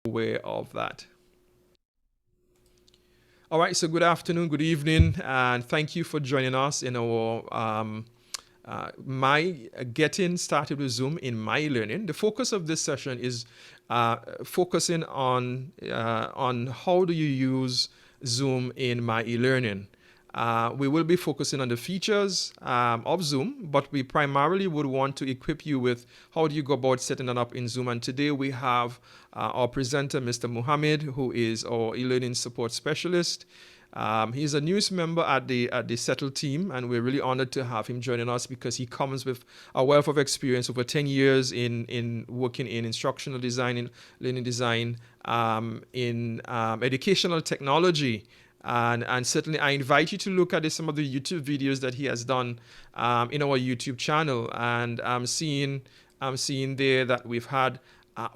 aware of that. All right, so good afternoon, good evening, and thank you for joining us in our my getting started with Zoom in myeLearning. The focus of this session is focusing on how do you use Zoom in myeLearning. We will be focusing on the features of Zoom, but we primarily would want to equip you with how do you go about setting that up in Zoom. And today we have our presenter, Mr. Muhammad, who is our e-learning support specialist. He's a newest member at the Settle team, and we're really honored to have him joining us because he comes with a wealth of experience over 10 years in working in instructional design, in learning design, in educational technology. And certainly, I invite you to look at some of the YouTube videos that he has done in our YouTube channel. And I'm seeing there that we've had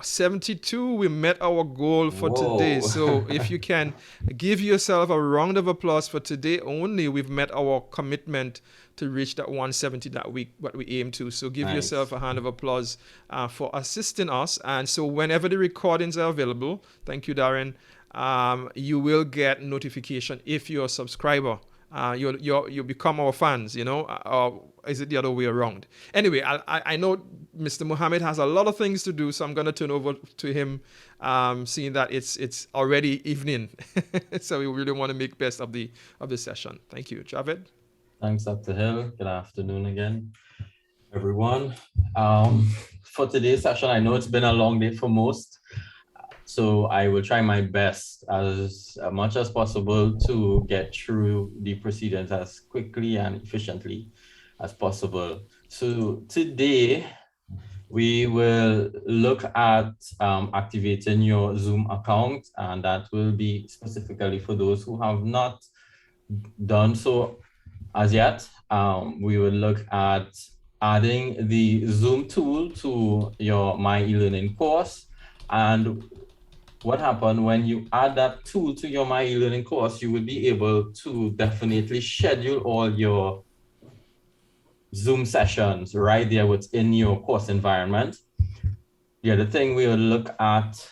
72. We met our goal for today. Whoa. So if you can give yourself a round of applause for today only, we've met our commitment to reach that 170 that what we aim to. So give yourself Nice. a hand of applause for assisting us. And so whenever the recordings are available, thank you, Darren. You will get notification if you're a subscriber. You become our fans, or is it the other way around? Anyway, I know Mr. Muhammad has a lot of things to do, so I'm going to turn over to him, seeing that it's already evening. So we really want to make best of the session. Thank you, Javed. Thanks, Dr. Hill. Good afternoon again, everyone. For today's session, I know it's been a long day for most, so I will try my best as much as possible to get through the proceedings as quickly and efficiently as possible. So today, we will look at activating your Zoom account, and that will be specifically for those who have not done so as yet. We will look at adding the Zoom tool to your myeLearning course. And what happened when you add that tool to your myeLearning course, you will be able to definitely schedule all your Zoom sessions right there within your course environment. The other thing we will look at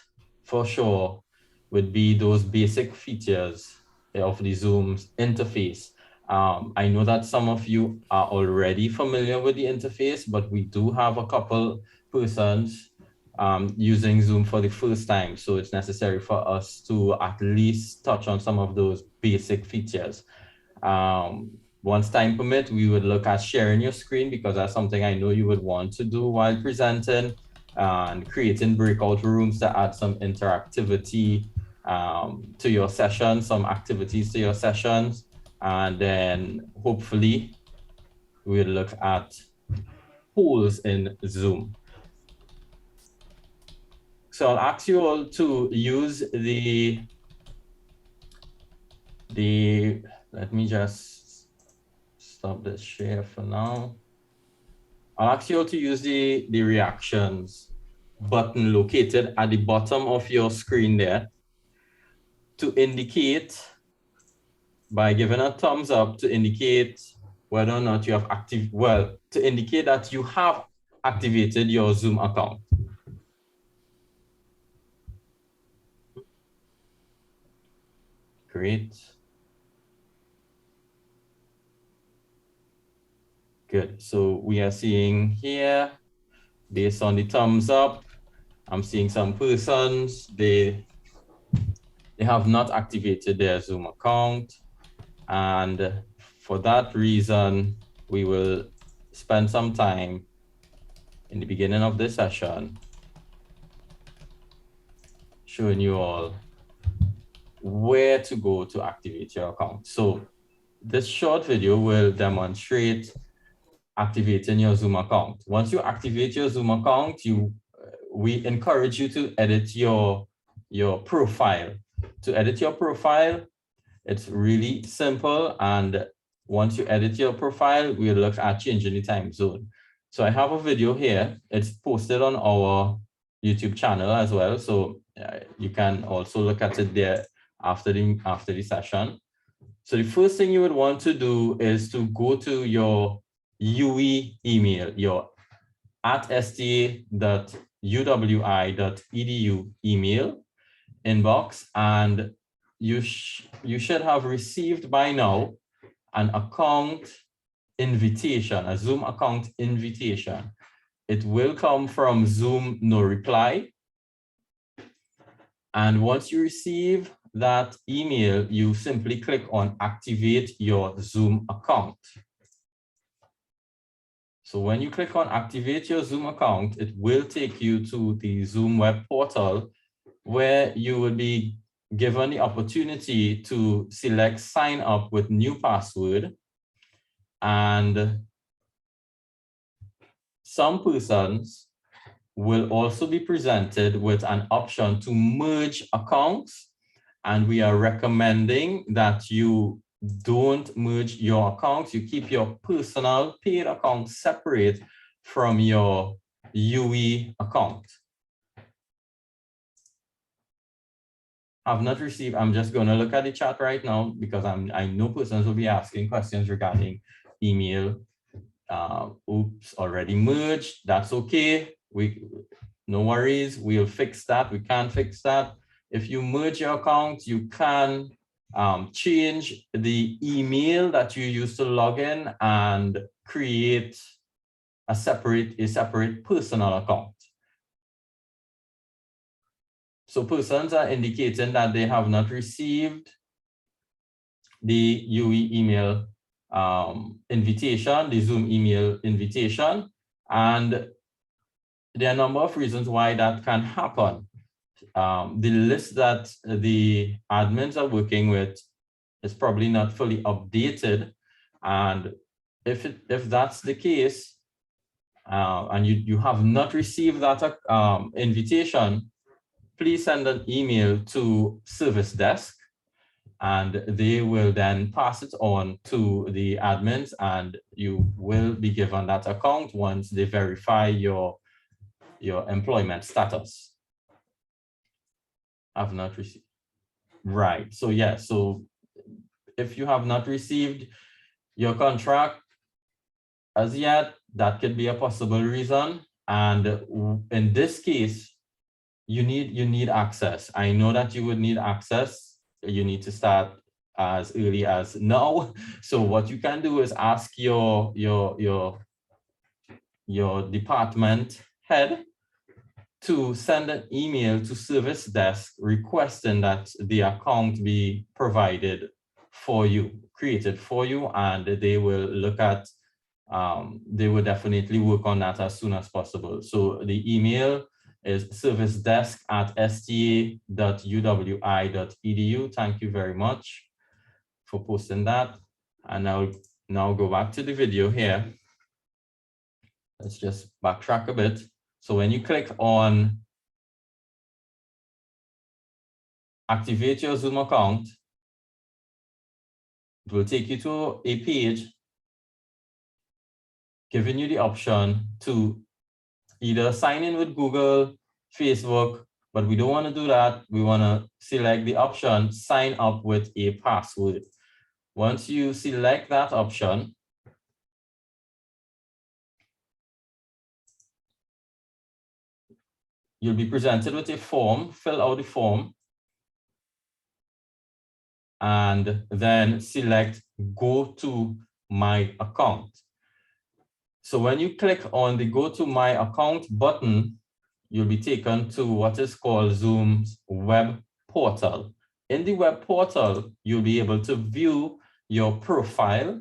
for sure would be those basic features of the Zoom's interface. I know that some of you are already familiar with the interface, but we do have a couple persons using Zoom for the first time. So it's necessary for us to at least touch on some of those basic features. Once time permit, we would look at sharing your screen, because that's something I know you would want to do while presenting, and creating breakout rooms to add some interactivity to your session, some activities to your sessions. And then hopefully we'll look at polls in Zoom. So I'll ask you all to use let me just stop this share for now. I'll ask you all to use the reactions button located at the bottom of your screen there to indicate, by giving a thumbs up, to indicate whether or not you have to indicate that you have activated your Zoom account. Great. Good. So we are seeing here, based on the thumbs up, I'm seeing some persons, they have not activated their Zoom account. And for that reason, we will spend some time in the beginning of this session showing you all where to go to activate your account. So this short video will demonstrate activating your Zoom account. Once you activate your Zoom account, we encourage you to edit your profile. To edit your profile, it's really simple. And once you edit your profile, we'll look at changing the time zone. So I have a video here. It's posted on our YouTube channel as well. So you can also look at it there after the session. So the first thing you would want to do is to go to your UE email, your @sta.uwi.edu email, inbox, and you should have received by now an account invitation, a Zoom account invitation. It will come from Zoom No Reply. And once you receive that email, you simply click on Activate Your Zoom Account. So when you click on Activate Your Zoom Account, it will take you to the Zoom web portal, where you will be given the opportunity to select Sign Up with New Password. And some persons will also be presented with an option to merge accounts. And we are recommending that you don't merge your accounts. You keep your personal paid account separate from your UE account. I've not received, I'm just going to look at the chat right now because I know persons will be asking questions regarding email. Oops, already merged. That's okay. No worries. We'll fix that. We can fix that. If you merge your account, you can change the email that you use to log in and create a separate personal account. So persons are indicating that they have not received the UE email invitation, the Zoom email invitation, and there are a number of reasons why that can happen. The list that the admins are working with is probably not fully updated, and if that's the case, and you have not received that invitation, please send an email to service desk, and they will then pass it on to the admins, and you will be given that account once they verify your employment status. I've not received. Right. So yeah, so if you have not received your contract as yet, that could be a possible reason. And in this case, you need access. I know that you would need access. You need to start as early as now. So what you can do is ask your department head to send an email to service desk requesting that the account be provided for you, created for you, and they will look at, they will definitely work on that as soon as possible. So the email is servicedesk@sta.uwi.edu. Thank you very much for posting that. And I'll now go back to the video here. Let's just backtrack a bit. So when you click on activate your Zoom account, it will take you to a page giving you the option to either sign in with Google, Facebook, but we don't want to do that. We want to select the option, sign up with a password. Once you select that option, you'll be presented with a form. Fill out the form and then select go to my account. So when you click on the go to my account button, you'll be taken to what is called Zoom's web portal. In the web portal, you'll be able to view your profile,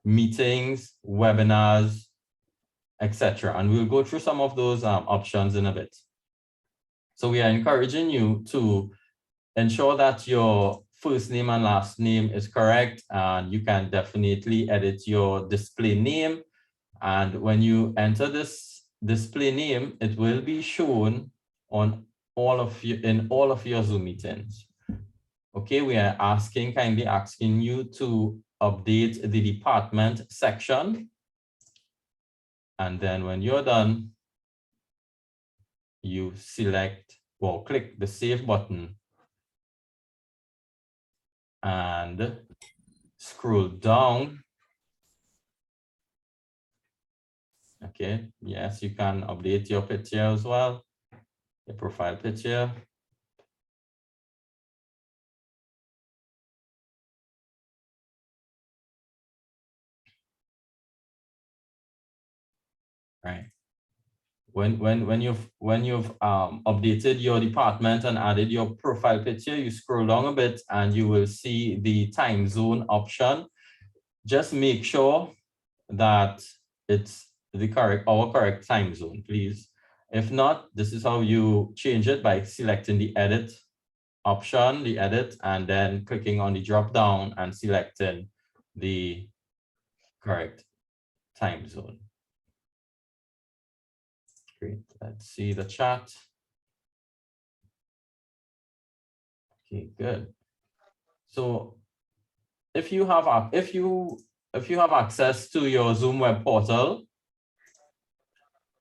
meetings, webinars, etc. And we'll go through some of those options in a bit. So we are encouraging you to ensure that your first name and last name is correct, and you can definitely edit your display name. And when you enter this display name, it will be shown on all of your Zoom meetings. Okay, we are kindly asking you to update the department section. And then when you're done, you select or click the save button and scroll down. Okay, yes, you can update your picture as well, your profile picture. right? When you've updated your department and added your profile picture, you scroll down a bit and you will see the time zone option. Just make sure that it's our correct time zone, please. If not, this is how you change it, by selecting the edit option, the edit, and then clicking on the drop down and selecting the correct time zone. Great, let's see the chat. Okay, good. So if you have access to your Zoom web portal,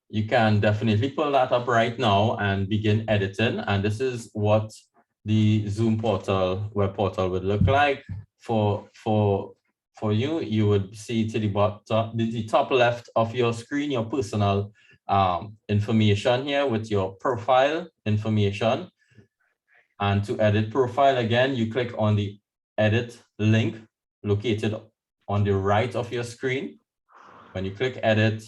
you can definitely pull that up right now and begin editing. And this is what the Zoom portal, web portal, would look like. For you, you would see to the bottom, the top left of your screen, your personal information here with your profile information. And to edit profile, again, you click on the edit link located on the right of your screen. When you click edit,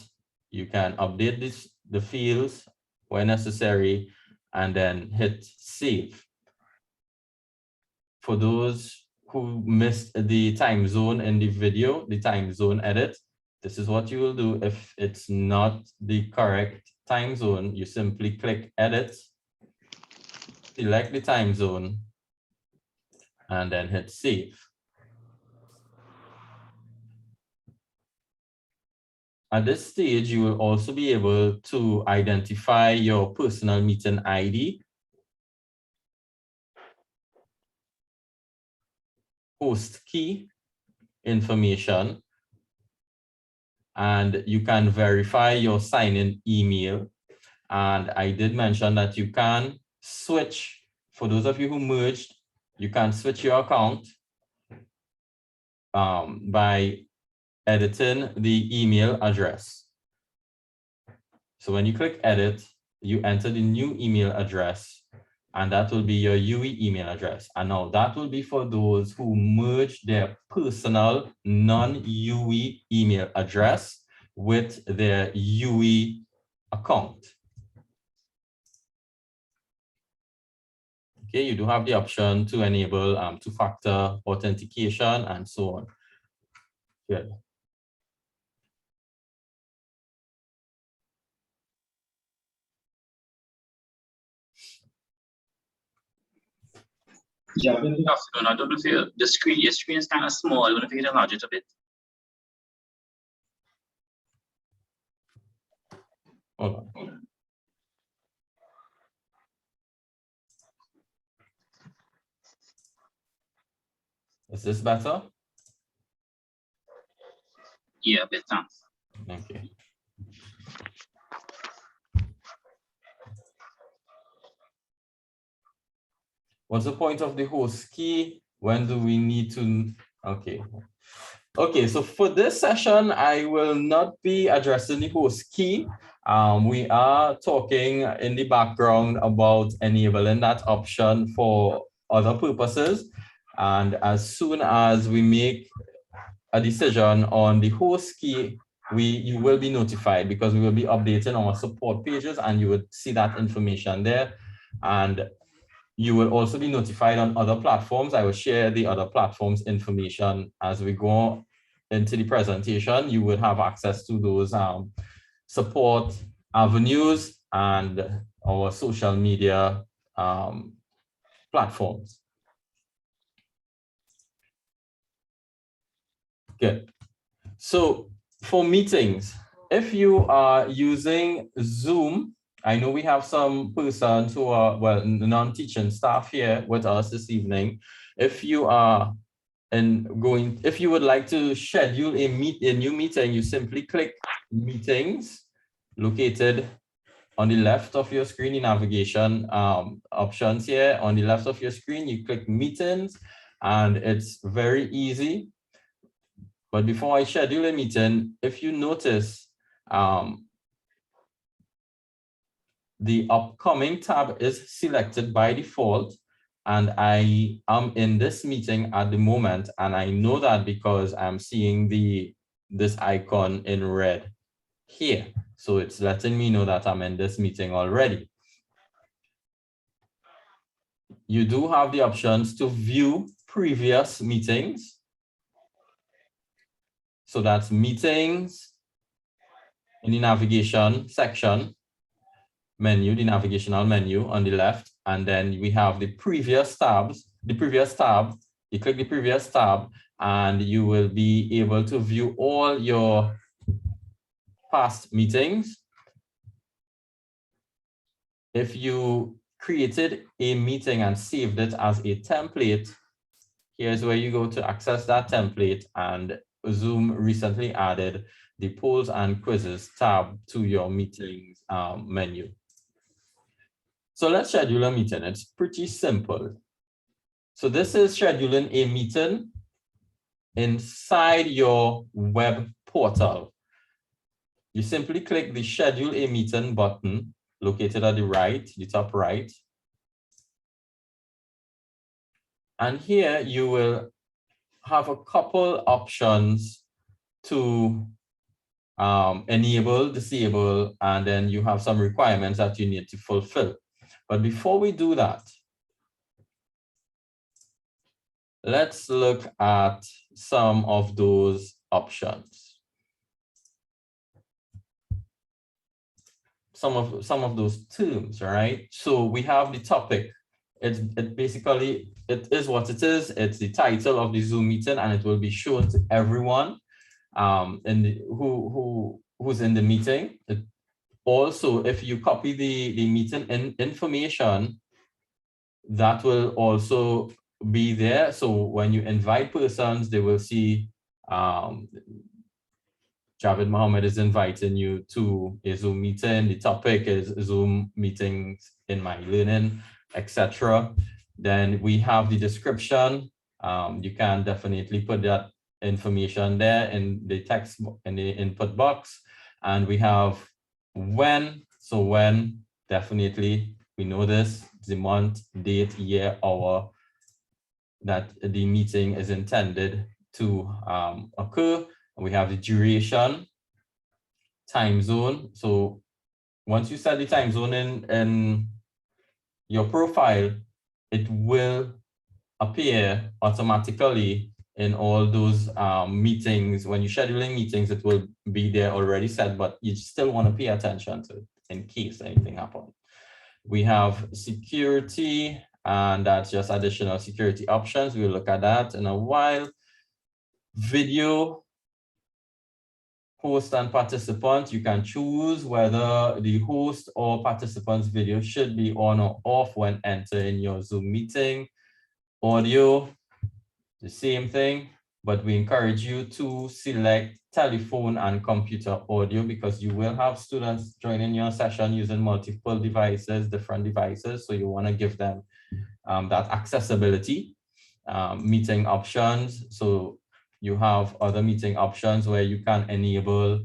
you can update the fields where necessary, and then hit save. For those who missed the time zone in the video, the time zone edit, this is what you will do. If it's not the correct time zone, you simply click edit, select the time zone, and then hit save. At this stage, you will also be able to identify your personal meeting ID, host key information, and you can verify your sign-in email. And I did mention that you can switch, for those of you who merged, you can switch your account by editing the email address. So when you click edit, you enter the new email address, and that will be your UE email address. And now that will be for those who merge their personal non-UE email address with their UE account. Okay, you do have the option to enable two-factor authentication and so on. Good. Yeah, good afternoon. I don't know if your screen is kind of small. I don't know if you can enlarge it a bit. Hold on. Is this better? Yeah, better. Okay. What's the point of the host key? When do we need to? Okay. Okay, so for this session, I will not be addressing the host key. We are talking in the background about enabling that option for other purposes. And as soon as we make a decision on the host key, you will be notified, because we will be updating our support pages and you would see that information there. And you will also be notified on other platforms. I will share the other platforms information as we go into the presentation. You will have access to those support avenues and our social media platforms. Good. So for meetings, if you are using Zoom, I know we have some persons who are, well, non-teaching staff here with us this evening. If you are if you would like to schedule a new meeting, you simply click meetings located on the left of your screen, the navigation options here. On the left of your screen, you click meetings, and it's very easy. But before I schedule a meeting, if you notice, the upcoming tab is selected by default, and I am in this meeting at the moment, and I know that because I'm seeing this icon in red here. So it's letting me know that I'm in this meeting already. You do have the options to view previous meetings. So that's meetings in the navigation section menu, the navigational menu on the left. And then we have the previous tabs, the previous tab. You click the previous tab and you will be able to view all your past meetings. If you created a meeting and saved it as a template, here's where you go to access that template, and Zoom recently added the polls and quizzes tab to your meetings menu. So let's schedule a meeting. It's pretty simple. So this is scheduling a meeting inside your web portal. You simply click the schedule a meeting button located at the right, the top right. And here you will have a couple options to enable, disable, and then you have some requirements that you need to fulfill. But before we do that, let's look at some of those options. Some of those terms, right? So we have the topic. It basically, it is what it is. It's the title of the Zoom meeting, and it will be shown to everyone who's in the meeting. Also, if you copy the meeting information, that will also be there. So when you invite persons, they will see Javed Mohammed is inviting you to a Zoom meeting. The topic is Zoom meetings in myeLearning, etc. Then we have the description. You can definitely put that information there in the text, in the input box. And we have when. So when, definitely, we know this, the month, date, year, hour that the meeting is intended to occur. We have the duration, time zone. So once you set the time zone in your profile, it will appear automatically in all those meetings. When you're scheduling meetings, it will be there already set, but you still want to pay attention to it in case anything happens. We have security, and that's just additional security options. We'll look at that in a while. Video, host and participant, you can choose whether the host or participant's video should be on or off when entering your Zoom meeting. Audio, the same thing, but we encourage you to select telephone and computer audio because you will have students joining your session using multiple devices, different devices. So you want to give them that accessibility. Meeting options. So you have other meeting options where you can enable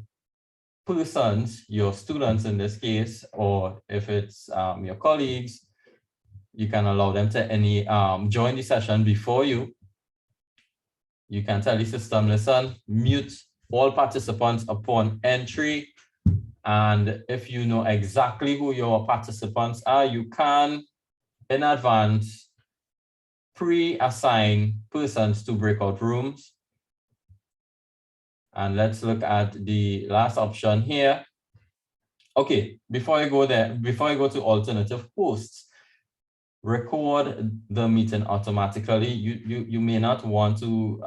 persons, your students in this case, or if it's your colleagues, you can allow them to join the session before you. You can tell the system, listen, mute all participants upon entry. And if you know exactly who your participants are, you can, in advance, pre-assign persons to breakout rooms. And let's look at the last option here. Okay, before I go there, before I go to alternative hosts, record the meeting automatically. You may not want to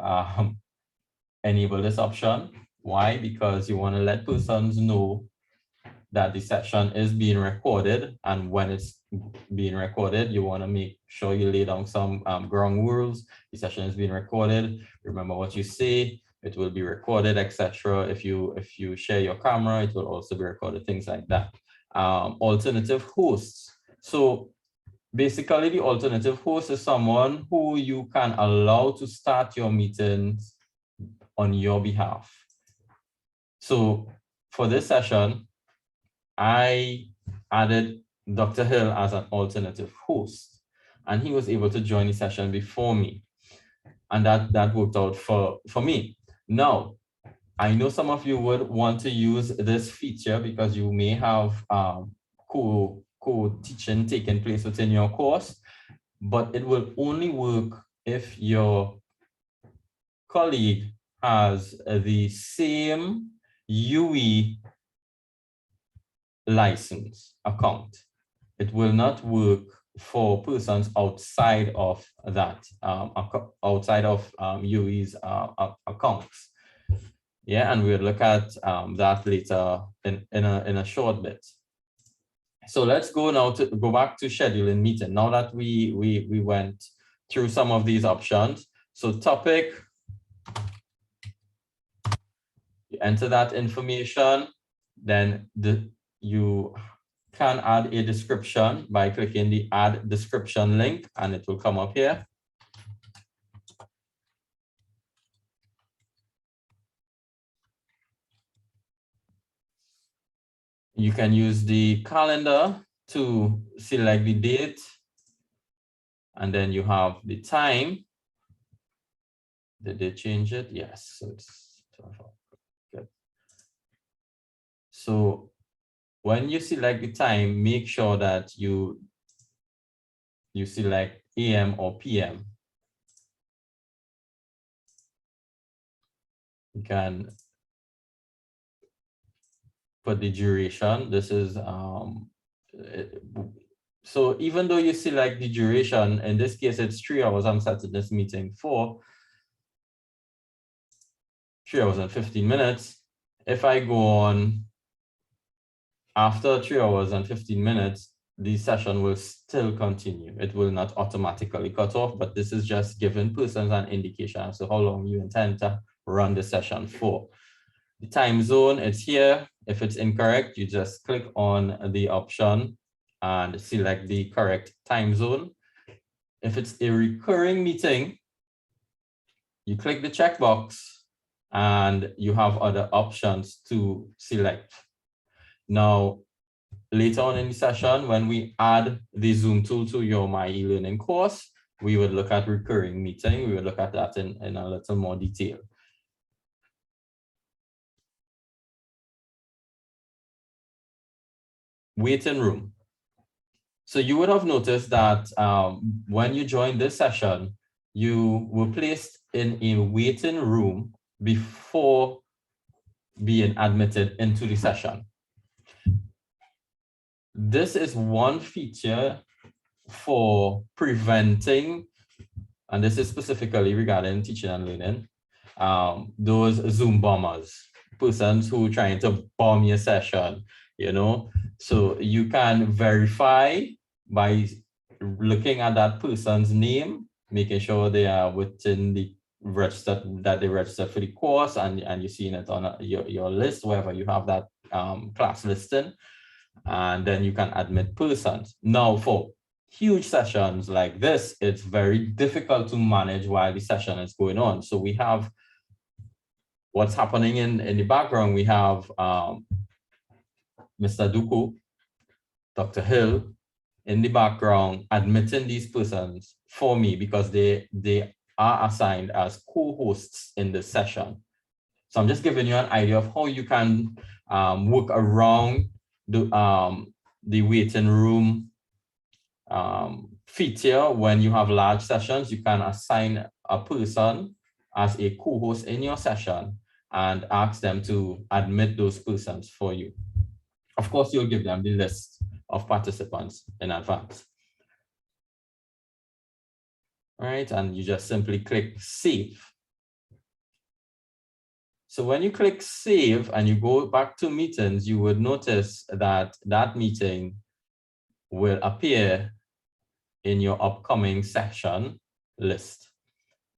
enable this option. Why? Because you want to let persons know that the session is being recorded, and when it's being recorded, you want to make sure you lay down some ground rules. The session is being recorded. Remember what you say. It will be recorded, etc. If you share your camera, it will also be recorded. Things like that. Alternative hosts. So basically, the alternative host is someone who you can allow to start your meetings on your behalf. So for this session, I added Dr. Hill as an alternative host, and he was able to join the session before me. And that worked out for me. Now, I know some of you would want to use this feature because you may have co-teaching taking place within your course, but it will only work if your colleague has the same UE license account. It will not work for persons outside of that, outside of UE's accounts. Yeah, and we'll look at that later in a short bit. So let's go now to go back to scheduling meeting. Now that we went through some of these options. So topic, you enter that information, then you can add a description by clicking the add description link, and it will come up here. You can use the calendar to select the date, and then you have the time. Did they change it? Yes, so it's 12. Good. So when you select the time, make sure that you select AM or PM. You can put the duration. This is so even though you select the duration, in this case it's 3 hours, I'm setting this meeting for 3 hours and 15 minutes. If I go on after 3 hours and 15 minutes, the session will still continue. It will not automatically cut off, but this is just giving persons an indication as to how long you intend to run the session for. The time zone is here. If it's incorrect, you just click on the option and select the correct time zone. If it's a recurring meeting, you click the checkbox and you have other options to select. Now, later on in the session, when we add the Zoom tool to your myeLearning course, we would look at recurring meeting. We would look at that in a little more detail. Waiting room. So you would have noticed that when you joined this session, you were placed in a waiting room before being admitted into the session. This is one feature for preventing, and this is specifically regarding teaching and learning, those Zoom bombers, persons who are trying to bomb your session, you know. So you can verify by looking at that person's name, making sure they are within the registered, that they registered for the course, and you're seeing it on your list, wherever you have that class listing, and then you can admit persons. Now, for huge sessions like this, it's very difficult to manage while the session is going on. So we have what's happening in the background. We have Mr. Duku, Dr. Hill in the background admitting these persons for me because they are assigned as co-hosts in the session. So I'm just giving you an idea of how you can work around the waiting room feature. When you have large sessions, you can assign a person as a co-host in your session and ask them to admit those persons for you. Of course, you'll give them the list of participants in advance. All right, and you just simply click save. So when you click save and you go back to meetings, you would notice that that meeting will appear in your upcoming session list.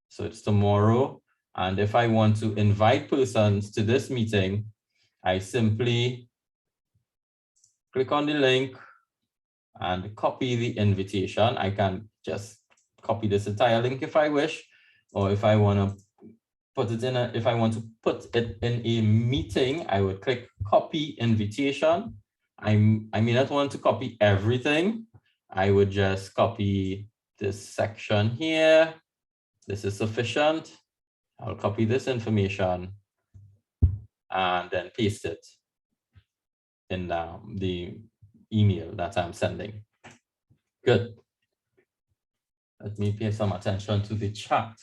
So it's tomorrow. And if I want to invite persons to this meeting, I simply click on the link and copy the invitation. I can just copy this entire link if I wish, or if I want to put it in if I want to put it in a meeting, I would click copy invitation. I may not want to copy everything. I would just copy this section here. This is sufficient. I'll copy this information and then paste it in the email that I'm sending. Good. Let me pay some attention to the chat.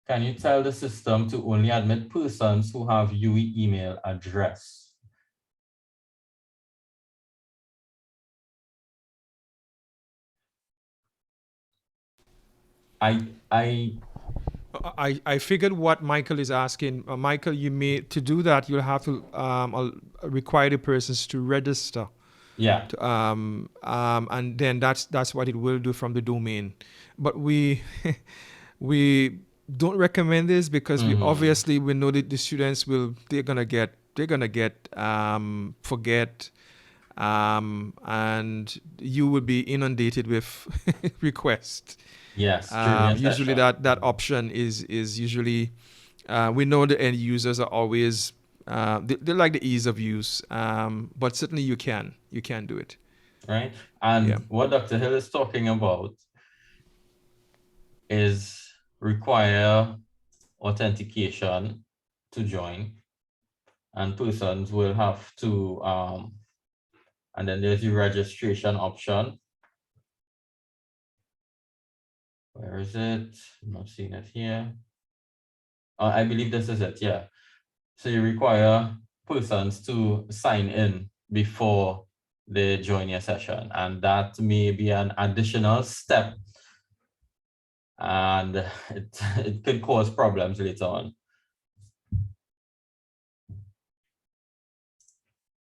Can you tell the system to only admit persons who have UE email address? I figured what Michael is asking. Michael, you may, to do that, you'll have to require the persons to register. Yeah. And then that's what it will do from the domain. But we we don't recommend this because we obviously we know that the students they're gonna get forget, and you will be inundated with requests. Yes. Usually that option is usually we know the end users are always they like the ease of use, but certainly you can do it. Right. And what Dr. Hill is talking about is require authentication to join, and persons will have to and then there's the registration option. Where is it? I'm not seeing it here. I believe this is it. Yeah. So you require persons to sign in before they join your session, and that may be an additional step, and it could cause problems later on.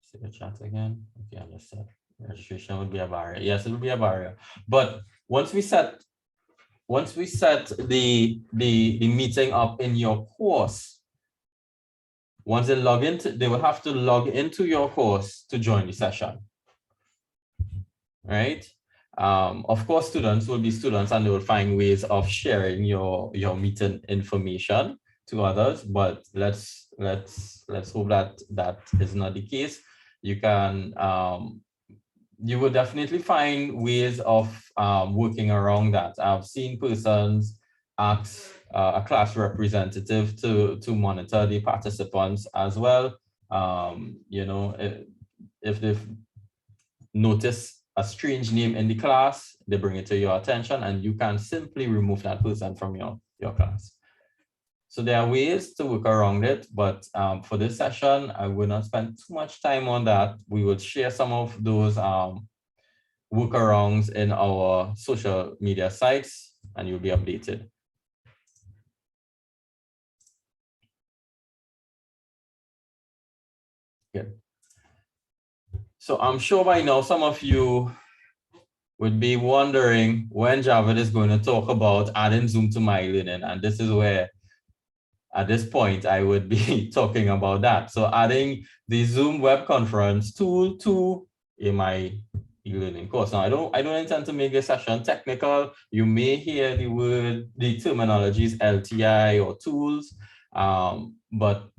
See the chat again. Okay, I just said registration would be a barrier. Yes, it will be a barrier. But once we set the meeting up in your course, once they log in, they will have to log into your course to join the session. Right? Of course, students will be students and they will find ways of sharing your meeting information to others, but let's hope that is not the case. You can you will definitely find ways of working around that. I've seen persons ask a class representative to monitor the participants as well. You know, if they've noticed a strange name in the class, they bring it to your attention, and you can simply remove that person from your class. So there are ways to work around it, but for this session, I will not spend too much time on that. We will share some of those workarounds in our social media sites, and you'll be updated. Good. So I'm sure by now some of you would be wondering when Javid is going to talk about adding Zoom to myeLearning, and this is where at this point I would be talking about that. So adding the Zoom web conference tool to myeLearning course. Now I don't intend to make this session technical. You may hear the terminologies LTI or tools, but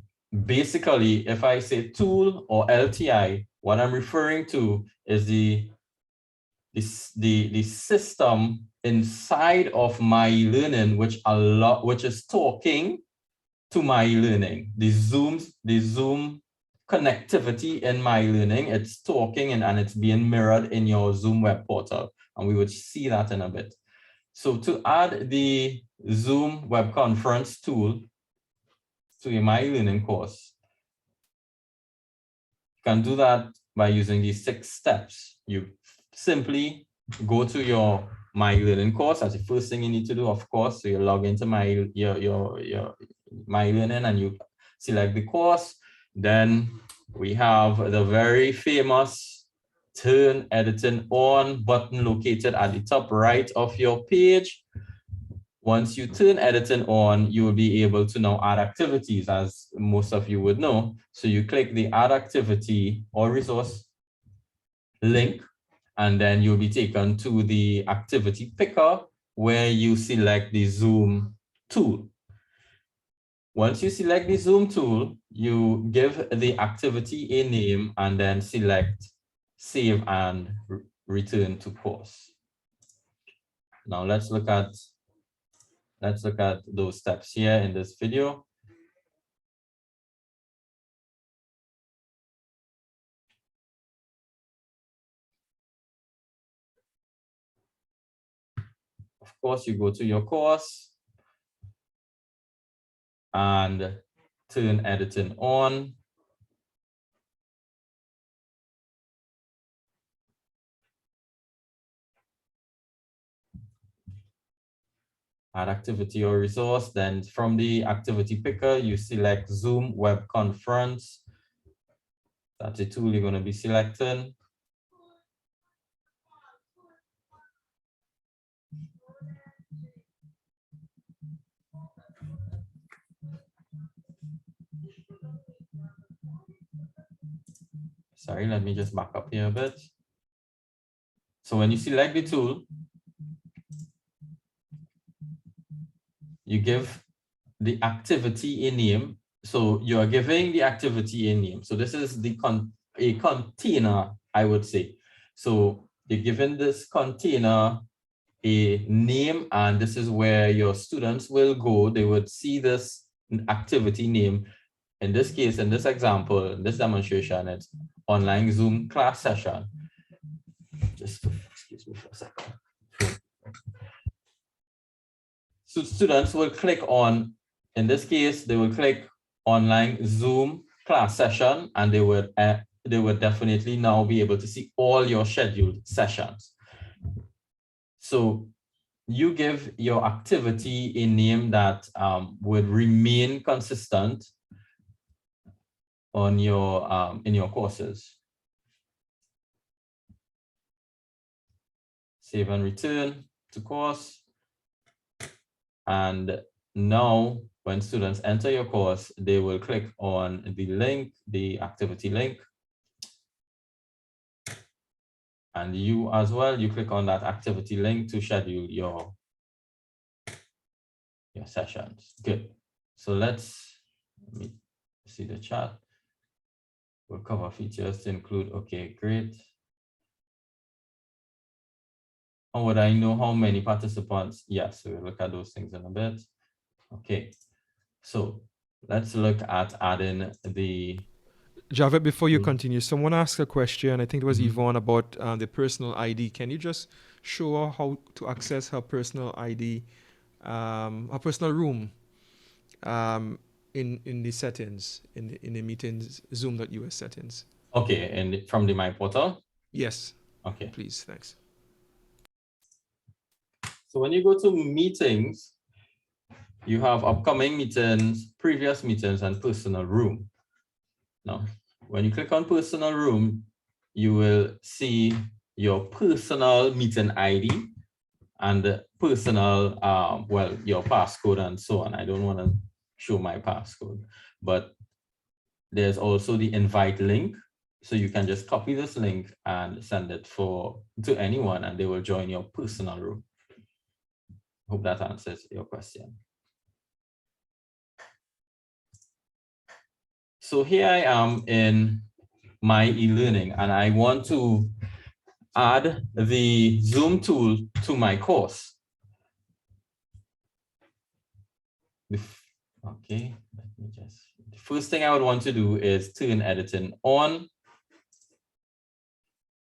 basically if I say tool or LTI, what I'm referring to is the system inside of myeLearning which is talking to myeLearning. The Zoom connectivity in myeLearning, it's talking and it's being mirrored in your Zoom web portal, and we would see that in a bit. So to add the Zoom web conference tool to a myeLearning course, you can do that by using these 6 steps. You simply go to your myeLearning course. That's the first thing you need to do, of course. So you log into your myeLearning and you select the course. Then we have the very famous turn editing on button located at the top right of your page. Once you turn editing on, you will be able to now add activities, as most of you would know. So you click the add activity or resource link, and then you'll be taken to the activity picker where you select the Zoom tool. Once you select the Zoom tool, you give the activity a name and then select save and return to course. Now let's look at those steps here in this video. of course, you go to your course and turn editing on. Add activity or resource. Then from the activity picker, you select Zoom Web Conference. That's the tool you're going to be selecting. Sorry, let me just back up here a bit. So when you select the tool, you give the activity a name. So you're giving the activity a name. So this is the a container, I would say. So you're giving this container a name, and this is where your students will go. They would see this activity name. In this case, in this example, in this demonstration, it's online Zoom class session. Just excuse me for a second. So students will click on, in this case, they will click online Zoom class session, and they would definitely now be able to see all your scheduled sessions. So you give your activity a name that would remain consistent on your in your courses. Save and return to course. And now when students enter your course, they will click on the link, the activity link. And you as well, you click on that activity link to schedule your sessions. Good. So let me see the chat. We'll cover features to include, okay, great. How would I know how many participants? Yes, we'll look at those things in a bit. Okay, so let's look at adding the... Javed, before you continue, someone asked a question, I think it was Yvonne, about the personal ID. Can you just show her how to access her personal ID, her personal room in the settings, in the meetings, Zoom.us settings? Okay, and from the My Portal? Yes. Okay. Please, thanks. So when you go to meetings, you have upcoming meetings, previous meetings, and personal room. Now, when you click on personal room, you will see your personal meeting ID and the personal, well, your passcode and so on. I don't want to show my passcode, but there's also the invite link. So you can just copy this link and send it to anyone, and they will join your personal room. Hope that answers your question. So here I am in myeLearning, and I want to add the Zoom tool to my course. Okay, let me just, the first thing I would want to do is turn editing on.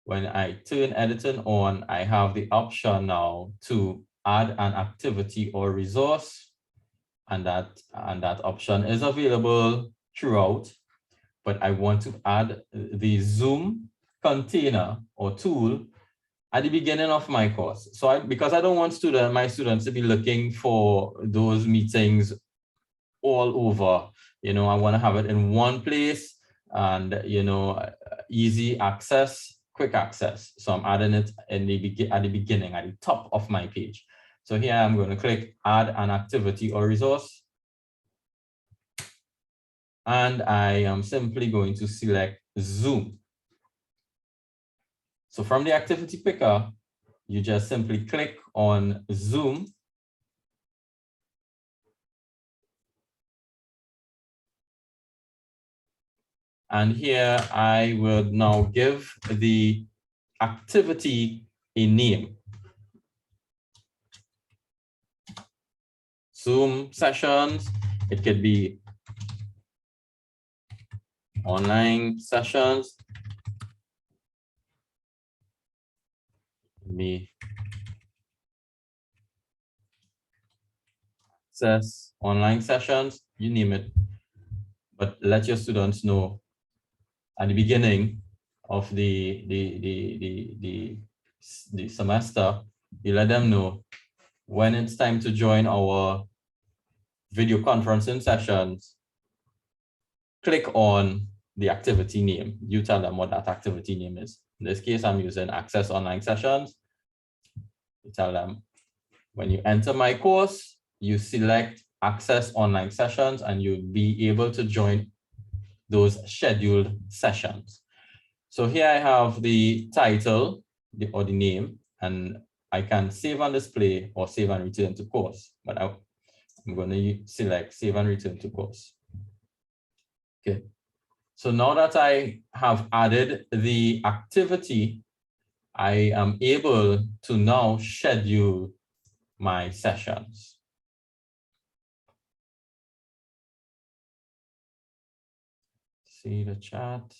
When I turn editing on, I have the option now to add an activity or resource, and that option is available throughout, but I want to add the Zoom container or tool at the beginning of my course. So because I don't want my students to be looking for those meetings all over, you know, I want to have it in one place and, you know, easy access, quick access. So I'm adding it at the beginning, at the top of my page. So here I'm going to click add an activity or resource. And I am simply going to select Zoom. So from the activity picker, you just simply click on Zoom. And here I will now give the activity a name. Zoom sessions, it could be online sessions. Let me access online sessions, you name it. But let your students know at the beginning of the semester, you let them know when it's time to join our video conferencing sessions. Click on the activity name. You tell them what that activity name is. In this case, I'm using Access Online Sessions. You tell them when you enter my course, you select Access Online Sessions and you'll be able to join those scheduled sessions. So here I have the title or the name, and I can save and display or save and return to course, but I'm going to select save and return to course. Okay. So now that I have added the activity, I am able to now schedule my sessions. See the chat.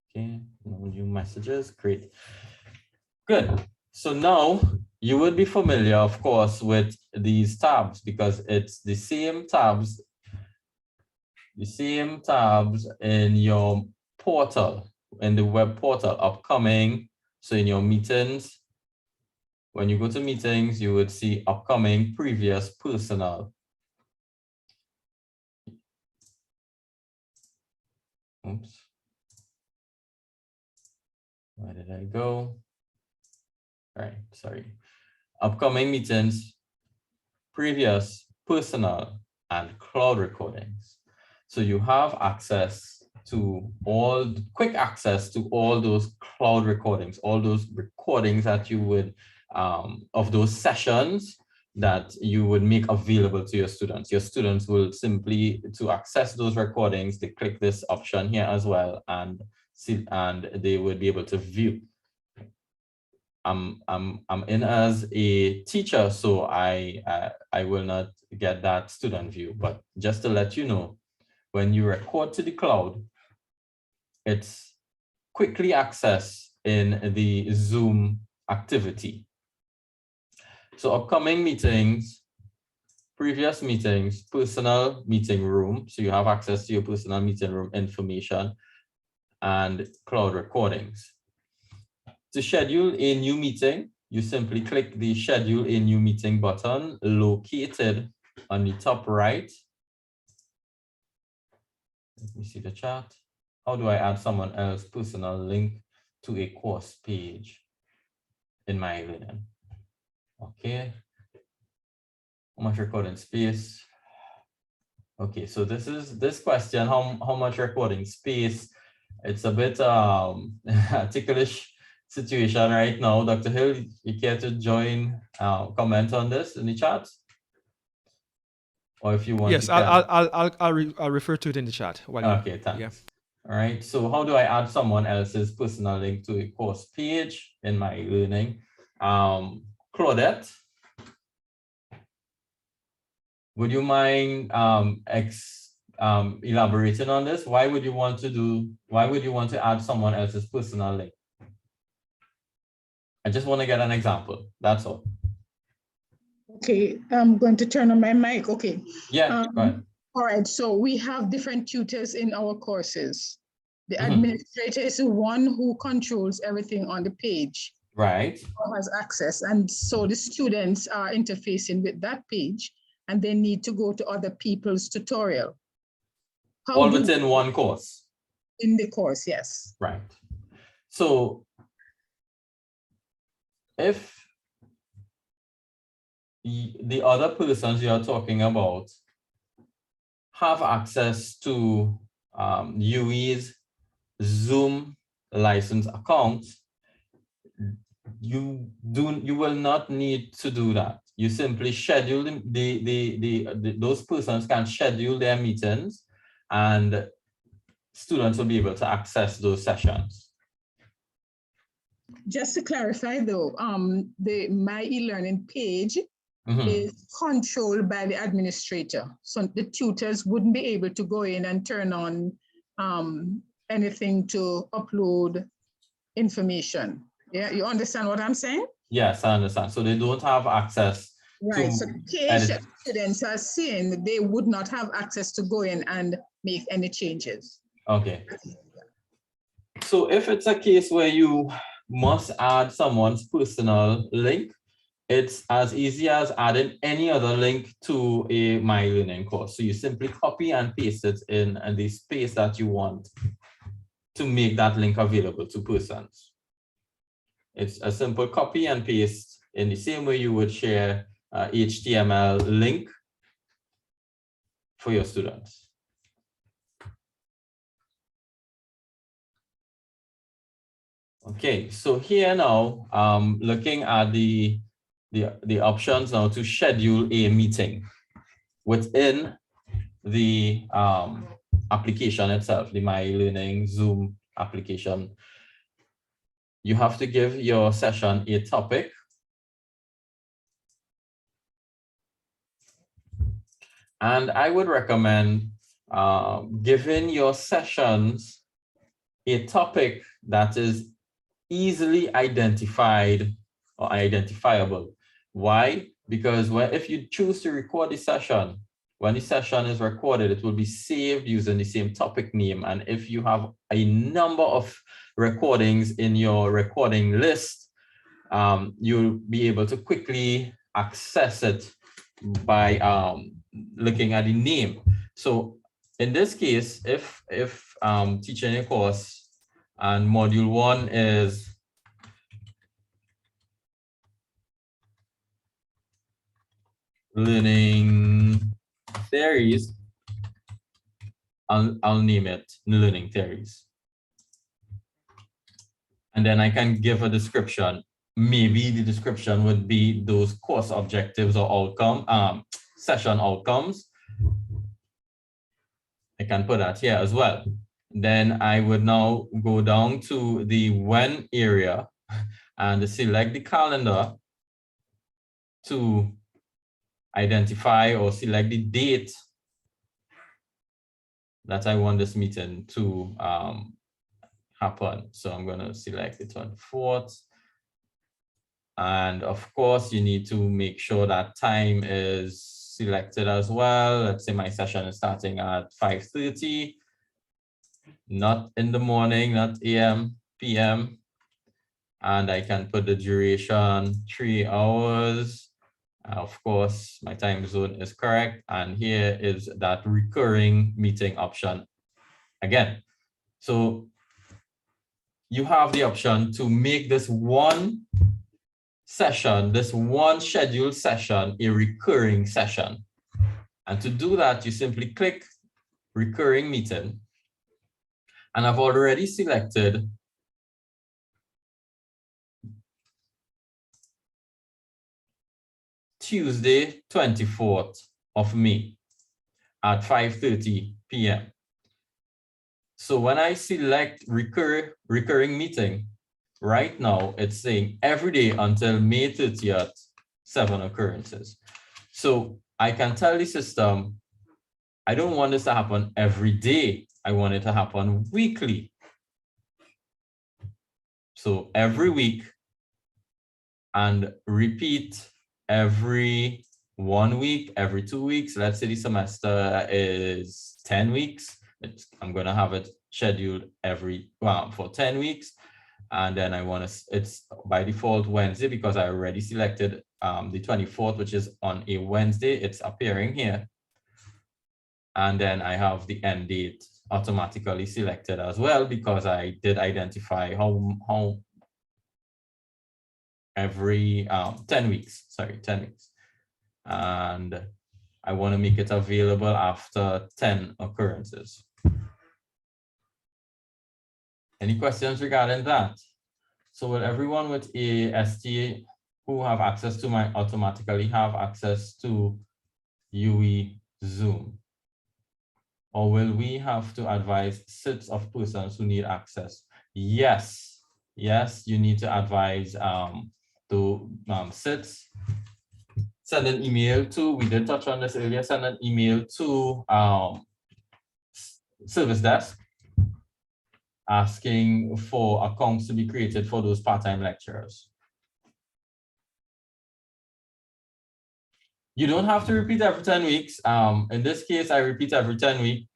Okay, no new messages. Great. Good. So now you would be familiar, of course, with these tabs because it's the same tabs in your portal, in the web portal, upcoming. So in your meetings, when you go to meetings, you would see upcoming, previous, personal. Oops. Where did I go? All right, sorry. Upcoming meetings, previous, personal, and cloud recordings. So you have access to quick access to all those cloud recordings, all those recordings that you would, of those sessions that you would make available to your students. Your students will simply, to access those recordings, they click this option here as well, and see, and they would be able to view. I'm in as a teacher, so I will not get that student view, but just to let you know, when you record to the cloud, it's quickly accessed in the Zoom activity. So upcoming meetings, previous meetings, personal meeting room, so you have access to your personal meeting room information, and cloud recordings. To schedule a new meeting, you simply click the Schedule a New Meeting button located on the top right. Let me see the chat. How do I add someone else's personal link to a course page in myeLearning? Okay. How much recording space? Okay, so this question, how much recording space? It's a bit ticklish situation right now. Dr. Hill, you care to join, comment on this in the chat? Or if you want, yes, I'll refer to it in the chat. Okay, thanks. Yeah. All right, so how do I add someone else's personal link to a course page in myeLearning? Claudette, would you mind elaborating on this? Why would you want to add someone else's personal link? I just want to get an example, that's all. Okay, I'm going to turn on my mic. Okay. Yeah, go ahead. All right, so we have different tutors in our courses. The administrator is the one who controls everything on the page. Right. Or has access, and so the students are interfacing with that page and they need to go to other people's tutorial. All within one course? In the course, yes. Right. So if the other persons you are talking about have access to UE's Zoom license accounts, you will not need to do that. You simply schedule those persons can schedule their meetings and students will be able to access those sessions. Just to clarify though, the myeLearning page is controlled by the administrator. So the tutors wouldn't be able to go in and turn on anything to upload information. Yeah, you understand what I'm saying? Yes, I understand. So they don't have access Right. So the page edit. that students are seeing, they would not have access to go in and make any changes. Okay. So if it's a case where you must add someone's personal link, it's as easy as adding any other link to a myeLearning course. So you simply copy and paste it in the space that you want to make that link available to persons. It's a simple copy and paste in the same way you would share HTML link for your students. Okay, so here now, looking at the options now to schedule a meeting within the application itself, the myeLearning Zoom application. You have to give your session a topic. And I would recommend giving your sessions a topic that is easily identified or identifiable. Why? Because if you choose to record the session, when the session is recorded, it will be saved using the same topic name. And if you have a number of recordings in your recording list, you'll be able to quickly access it by looking at the name. So in this case, if teaching a course and module 1 is learning theories, I'll name it learning theories. And then I can give a description. Maybe the description would be those course objectives or session outcomes. I can put that here as well. Then I would now go down to the when area and select the calendar to identify or select the date that I want this meeting to happen. So I'm going to select the 24th. And of course, you need to make sure that time is selected as well. Let's say my session is starting at 5:30, not in the morning, not AM, PM. And I can put the duration 3 hours. Of course, my time zone is correct. And here is that recurring meeting option again. So you have the option to make this one session, this one scheduled session, a recurring session. And to do that, you simply click recurring meeting. And I've already selected Tuesday, 24th of May at 5:30 p.m. So when I select recurring meeting, right now it's saying every day until May 30th, 7 occurrences. So I can tell the system, I don't want this to happen every day. I want it to happen weekly. So every week and repeat every 1 week, every 2 weeks. Let's say the semester is 10 weeks. I'm going to have it scheduled for 10 weeks. And then I want to, it's by default Wednesday because I already selected the 24th, which is on a Wednesday. It's appearing here. And then I have the end date automatically selected as well because I did identify how every 10 weeks, 10 weeks. And I want to make it available after 10 occurrences. Any questions regarding that? So will everyone with a STA who have access to my automatically have access to UE Zoom? Or will we have to advise sets of persons who need access? Yes, you need to advise to sets. Send an email to, we did touch on this earlier, send an email to service desk asking for accounts to be created for those part-time lecturers. You don't have to repeat every 10 weeks. In this case, I repeat every 10 weeks.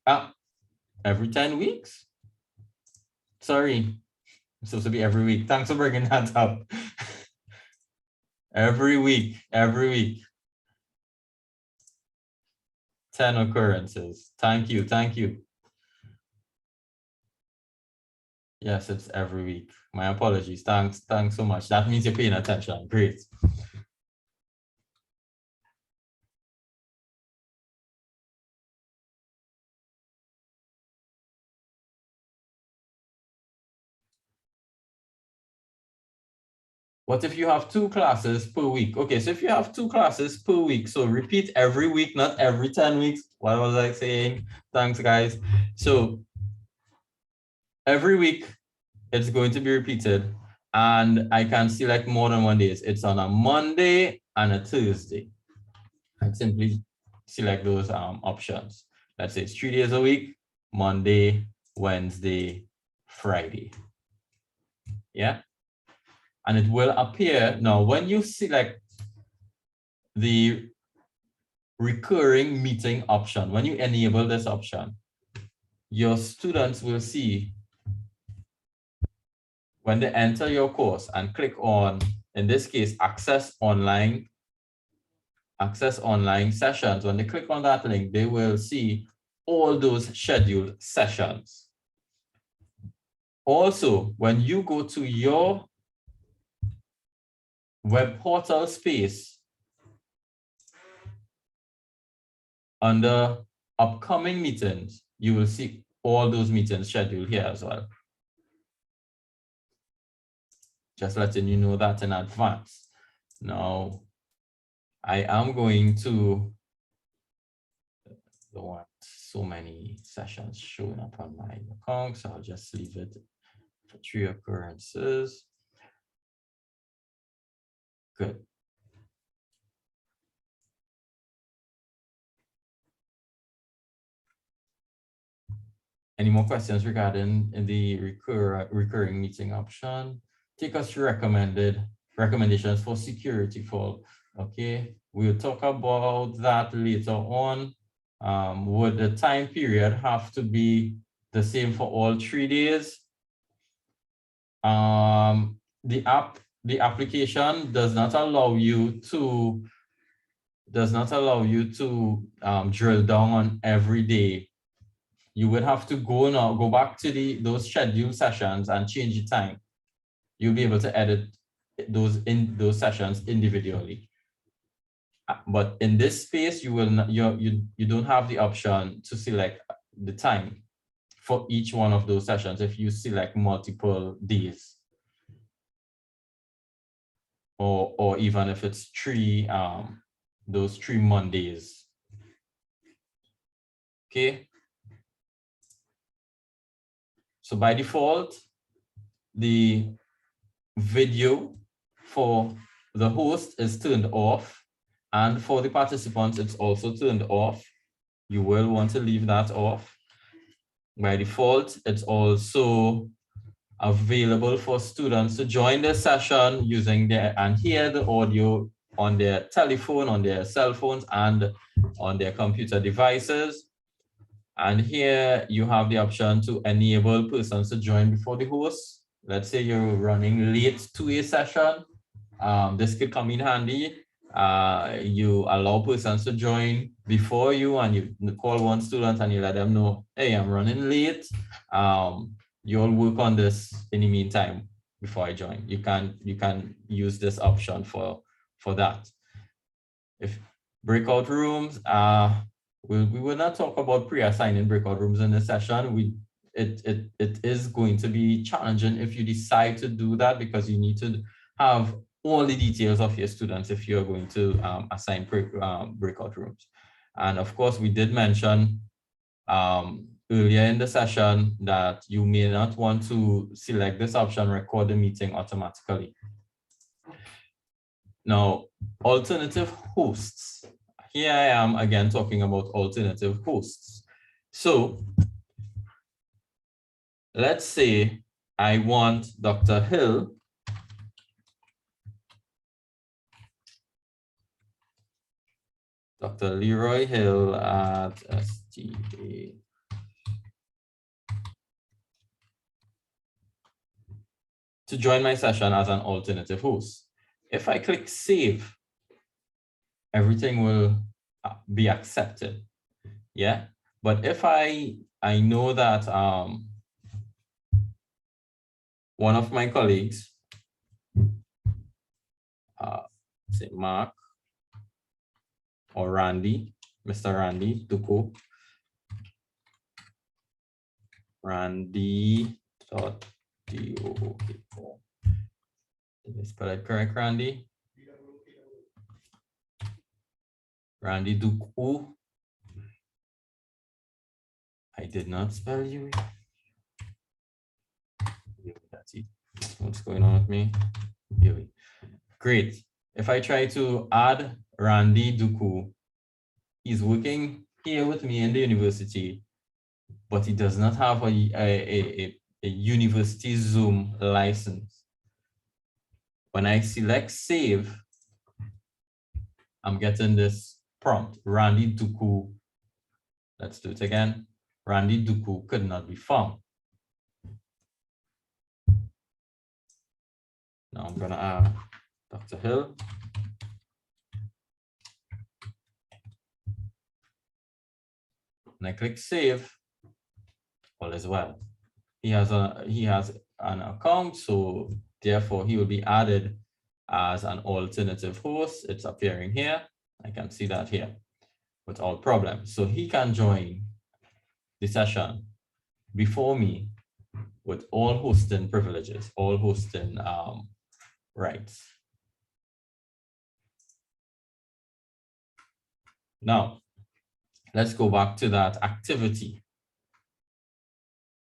Every 10 weeks? Sorry, it's supposed to be every week. Thanks for bringing that up. Every week. 10 occurrences. Thank you. Yes, it's every week. My apologies. Thanks so much. That means you're paying attention. Great. What if you have 2 classes per week? Okay, so if you have 2 classes per week, so repeat every week, not every 10 weeks. What was I saying? Thanks, guys. So every week, it's going to be repeated, and I can select more than 1 day. It's on a Monday and a Thursday. I simply select those options. Let's say it's 3 days a week: Monday, Wednesday, Friday. Yeah. And it will appear now when you select the recurring meeting option. When you enable this option, your students will see when they enter your course and click on, in this case, access online sessions. When they click on that link, they will see all those scheduled sessions. Also, when you go to your web portal space under upcoming meetings, you will see all those meetings scheduled here as well. Just letting you know that in advance. Now, I am going to, don't want so many sessions showing up on my account, so I'll just leave it for 3 occurrences. Good. Any more questions regarding the recurring meeting option? Take us through recommendations for security fall. Okay, we'll talk about that later on. Would the time period have to be the same for all 3 days? The application does not allow you to drill down on every day. You would have to go back to those scheduled sessions and change the time. You'll be able to edit those sessions individually. But in this space, you will not, you don't have the option to select the time for each one of those sessions if you select multiple days. Or even if it's those 3 Mondays. Okay. So by default, the video for the host is turned off, and for the participants, it's also turned off. You will want to leave that off. By default, it's also available for students to join the session using and hear the audio on their telephone, on their cell phones, and on their computer devices. And here you have the option to enable persons to join before the host. Let's say you're running late to a session. This could come in handy. You allow persons to join before you, and you call one student and you let them know, hey, I'm running late. You'll work on this in the meantime before I join. You can use this option for that. If breakout rooms, we will not talk about pre-assigning breakout rooms in this session. It is going to be challenging if you decide to do that, because you need to have all the details of your students if you're going to assign breakout rooms. And of course, we did mention earlier in the session that you may not want to select this option, record the meeting automatically. Now, alternative hosts. Here I am again talking about alternative hosts. So let's say I want Dr. Hill Dr. Leroy Hill at STA. To join my session as an alternative host. If I click save, everything will be accepted. Yeah, but if I know that one of my colleagues, say Mark or Randy, Mr. Randy Duku, Randy.do. Did I spell it correct, Randy? Randy Duku. I did not spell you. That's it. What's going on with me? Great. If I try to add Randy Duku, he's working here with me in the university, but he does not have a university Zoom license. When I select save, I'm getting this prompt, Randy Duku. Let's do it again. Randy Duku could not be found. Now I'm gonna add Dr. Hill. And I click save, all is well. He has an account, so therefore he will be added as an alternative host. It's appearing here. I can see that here without problem. So he can join the session before me with all hosting privileges, all hosting rights. Now, let's go back to that activity.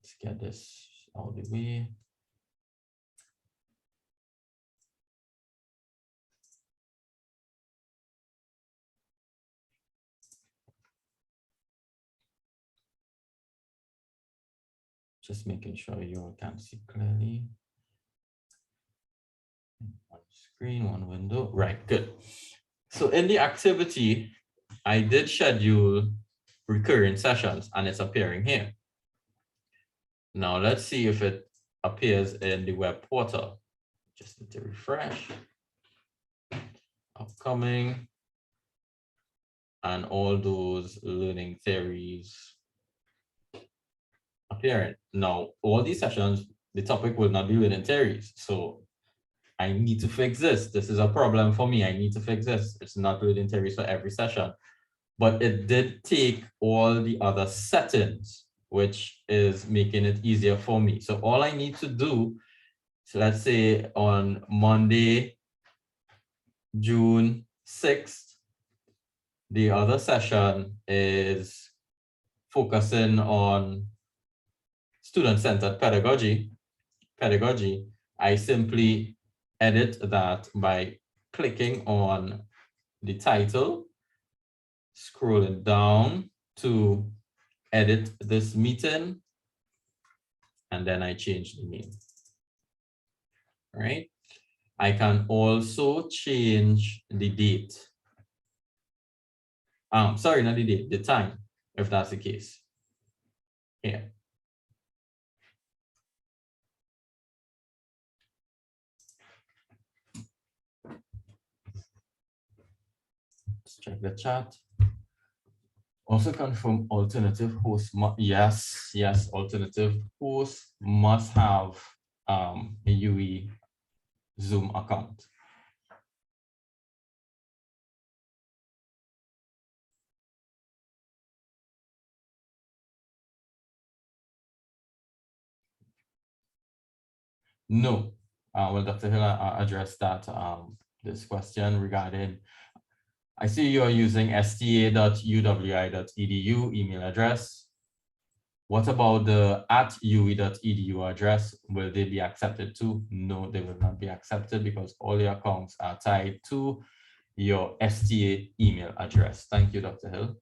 Let's get this out of the way. Just making sure you all can see clearly. One screen, one window. Right, good. So in the activity, I did schedule recurring sessions and it's appearing here. Now let's see if it appears in the web portal. Just need to refresh. Upcoming. And all those learning theories appearing. Now, all these sessions, the topic will not be learning theories. So I need to fix this. This is a problem for me. I need to fix this. It's not learning theories for every session. But it did take all the other settings, which is making it easier for me. So all I need to do, so let's say on Monday, June 6th, the other session is focusing on student-centered pedagogy. I simply edit that by clicking on the title, scrolling down to edit this meeting, and then I change the name. All right. I can also change the date. Sorry, not the date, the time, if that's the case. Here. Let's check the chat. Also confirm alternative host. Yes, alternative host must have a UE Zoom account. No. Well, Dr. Hill addressed that this question regarding, I see you are using sta.uwi.edu email address. What about the @ue.edu address? Will they be accepted too? No, they will not be accepted because all your accounts are tied to your STA email address. Thank you, Dr. Hill.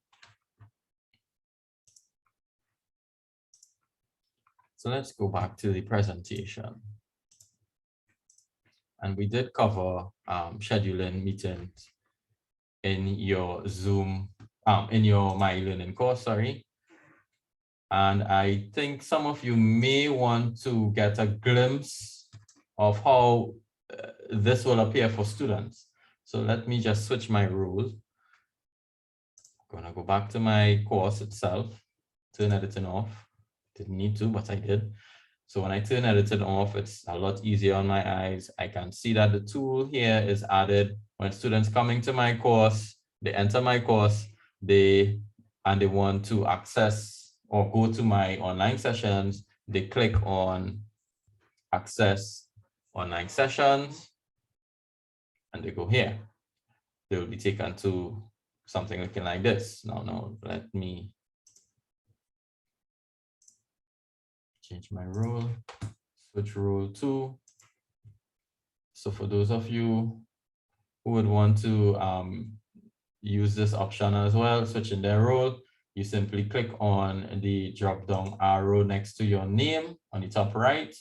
So let's go back to the presentation. And we did cover scheduling meetings in your Zoom, in your myeLearning course, sorry. And I think some of you may want to get a glimpse of how this will appear for students. So let me just switch my role. I'm gonna go back to my course itself, turn editing off. Didn't need to, but I did. So when I turn editing off, it's a lot easier on my eyes. I can see that the tool here is added when students coming to my course, they enter my course, and they want to access or go to my online sessions, they click on access online sessions and they go here. They will be taken to something looking like this. Now, let me change my role, switch role to. So for those of you who would want to use this option as well, switching their role, you simply click on the drop-down arrow next to your name on the top right,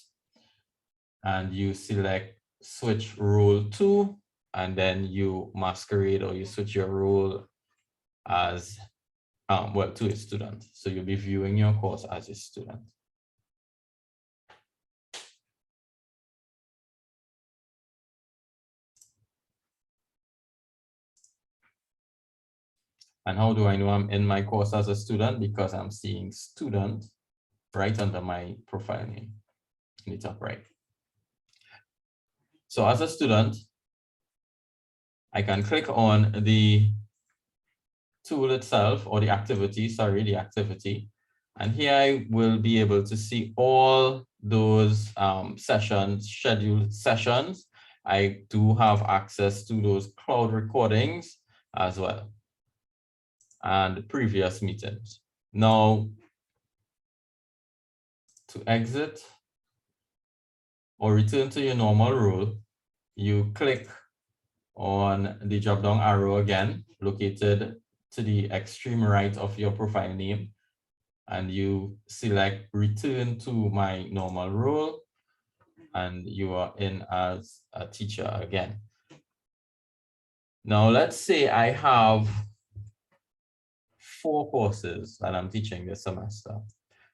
and you select switch role to, and then you masquerade or you switch your role as, to a student. So you'll be viewing your course as a student. And how do I know I'm in my course as a student? Because I'm seeing student right under my profile name in the top right. So as a student, I can click on the tool itself, or the activity, sorry, the activity. And here I will be able to see all those sessions, scheduled sessions. I do have access to those cloud recordings as well, and previous meetings. Now, to exit or return to your normal role, you click on the drop-down arrow again, located to the extreme right of your profile name, and you select return to my normal role, and you are in as a teacher again. Now, let's say I have 4 courses that I'm teaching this semester.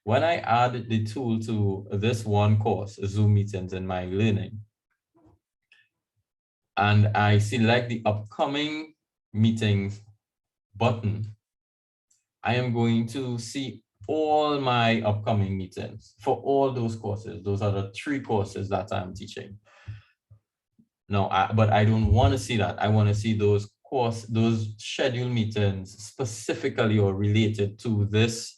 When I add the tool to this one course, Zoom meetings in myeLearning, and I select the upcoming meetings button, I am going to see all my upcoming meetings for all those courses. Those are the 3 courses that I'm teaching. Now, but I don't want to see that. I want to see those scheduled meetings specifically or related to this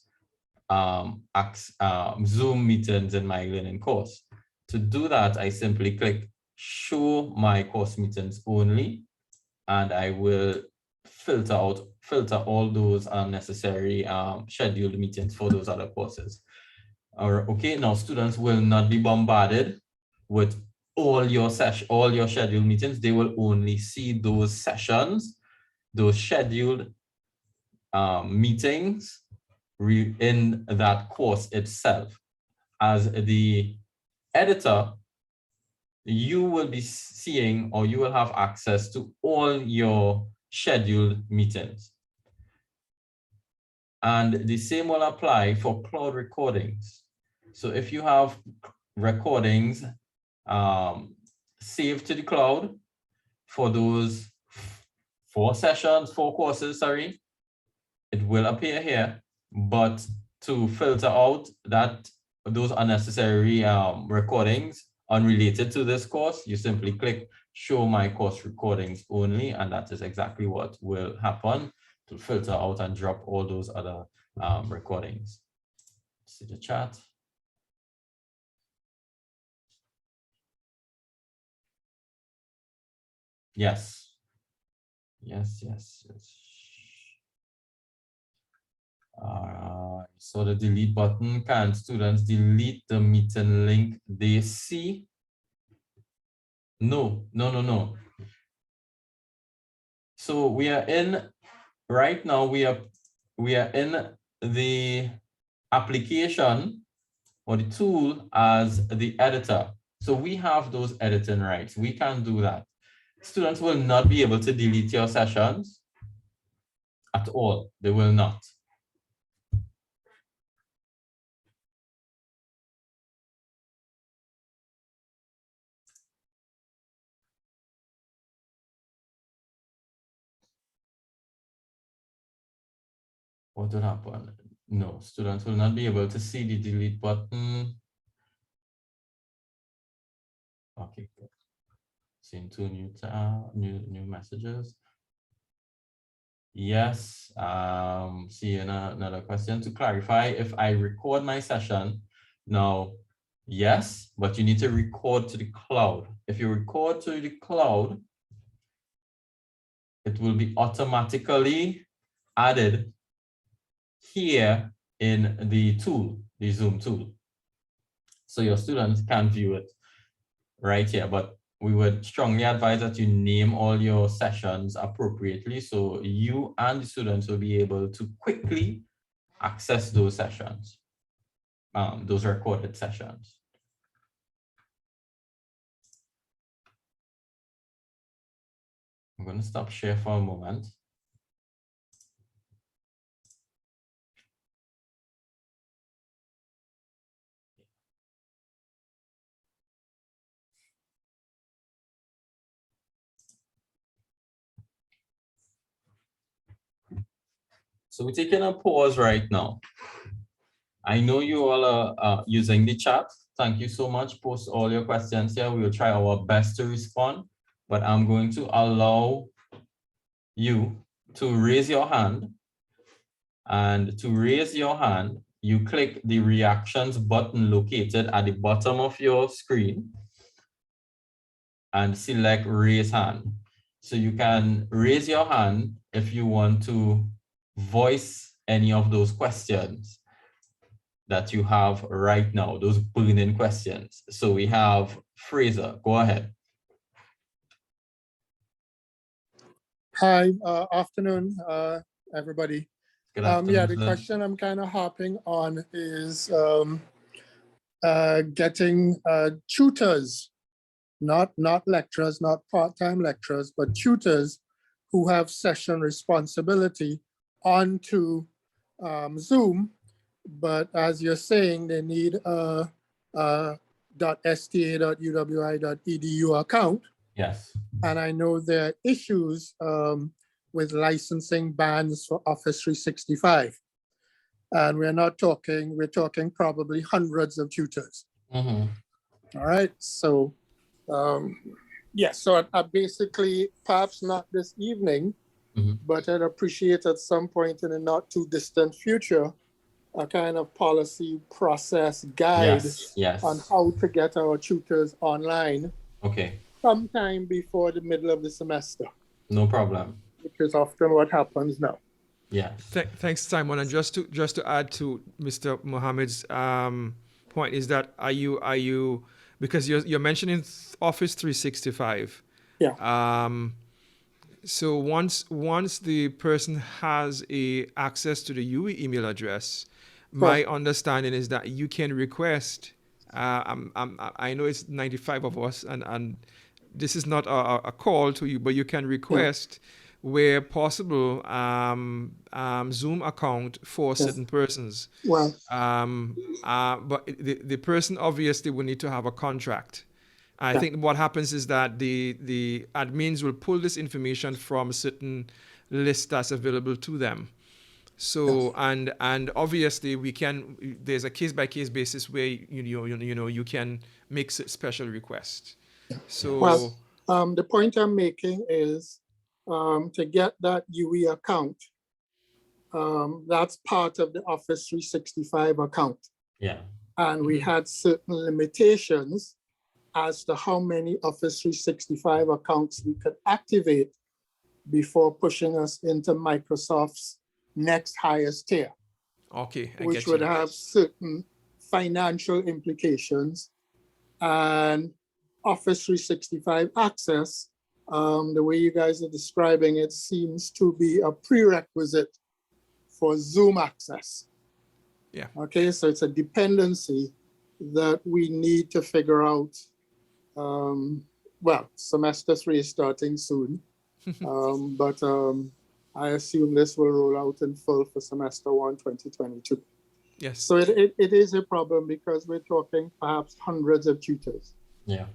Zoom meetings in myeLearning course. To do that, I simply click show my course meetings only, and I will filter all those unnecessary scheduled meetings for those other courses. Okay, now students will not be bombarded with all your scheduled meetings. They will only see those sessions, those scheduled meetings in that course itself. As the editor, you will be seeing, or you will have access to all your scheduled meetings. And the same will apply for cloud recordings. So if you have recordings saved to the cloud for those 4 courses, sorry, it will appear here. But to filter out those unnecessary recordings unrelated to this course, you simply click show my course recordings only, and that is exactly what will happen to filter out and drop all those other recordings. See the chat. Yes. So the delete button, can students delete the meeting link they see? No. So we are in, right now we are in the application or the tool as the editor. So we have those editing rights. We can do that. Students will not be able to delete your sessions. at all. They will not. What would happen? No, students will not be able to see the delete button. Okay, good. Seeing two new messages. Yes. See another question to clarify. If I record my session now, yes, but you need to record to the cloud. If you record to the cloud, it will be automatically added here in the tool, the Zoom tool. So your students can view it right here, but we would strongly advise that you name all your sessions appropriately so you and the students will be able to quickly access those sessions, those recorded sessions. I'm going to stop share for a moment. So we're taking a pause right now. I know you all are using the chat. Thank you so much. Post all your questions here. We will try our best to respond, but I'm going to allow you to raise your hand. And to raise your hand, you click the reactions button located at the bottom of your screen and select raise hand. So you can raise your hand if you want to voice any of those questions that you have right now, those burning questions. So we have Fraser, go ahead. Hi, afternoon, everybody. Good afternoon, yeah, the sir. question I'm kind of harping on is getting tutors, not lecturers, not part-time lecturers, but tutors who have session responsibility onto Zoom. But as you're saying, they need a .sta.uwi.edu account. Yes. And I know there are issues with licensing bans for Office 365. And we're talking probably hundreds of tutors. Mm-hmm. All right, so yes, so I basically, perhaps not this evening, but I'd appreciate at some point in the not too distant future, a kind of policy process guide on how to get our tutors online. Okay. Sometime before the middle of the semester. No problem. Which is often what happens now. Yeah. Thanks, Simon. And just to add to Mr. Mohammed's point is that are you because you're mentioning Office 365. Yeah. So once the person has access to the UE email address, my understanding is that you can request. I know it's 95 of us, and this is not a call to you, but you can request where possible Zoom account for certain persons. Well, but the person obviously will need to have a contract. I think what happens is that the admins will pull this information from a certain list that's available to them. So and obviously there's a case-by-case basis where you can make special requests. So the point I'm making is to get that UE account, that's part of the Office 365 account. Yeah. And we had certain limitations as to how many Office 365 accounts we could activate before pushing us into Microsoft's next highest tier. Okay, which would have certain financial implications. And Office 365 access, the way you guys are describing it, seems to be a prerequisite for Zoom access. Yeah. Okay, so it's a dependency that we need to figure out. Well, semester 3 is starting soon, but I assume this will roll out in full for semester 1, 2022. Yes. So it is a problem because we're talking perhaps hundreds of tutors. Yeah.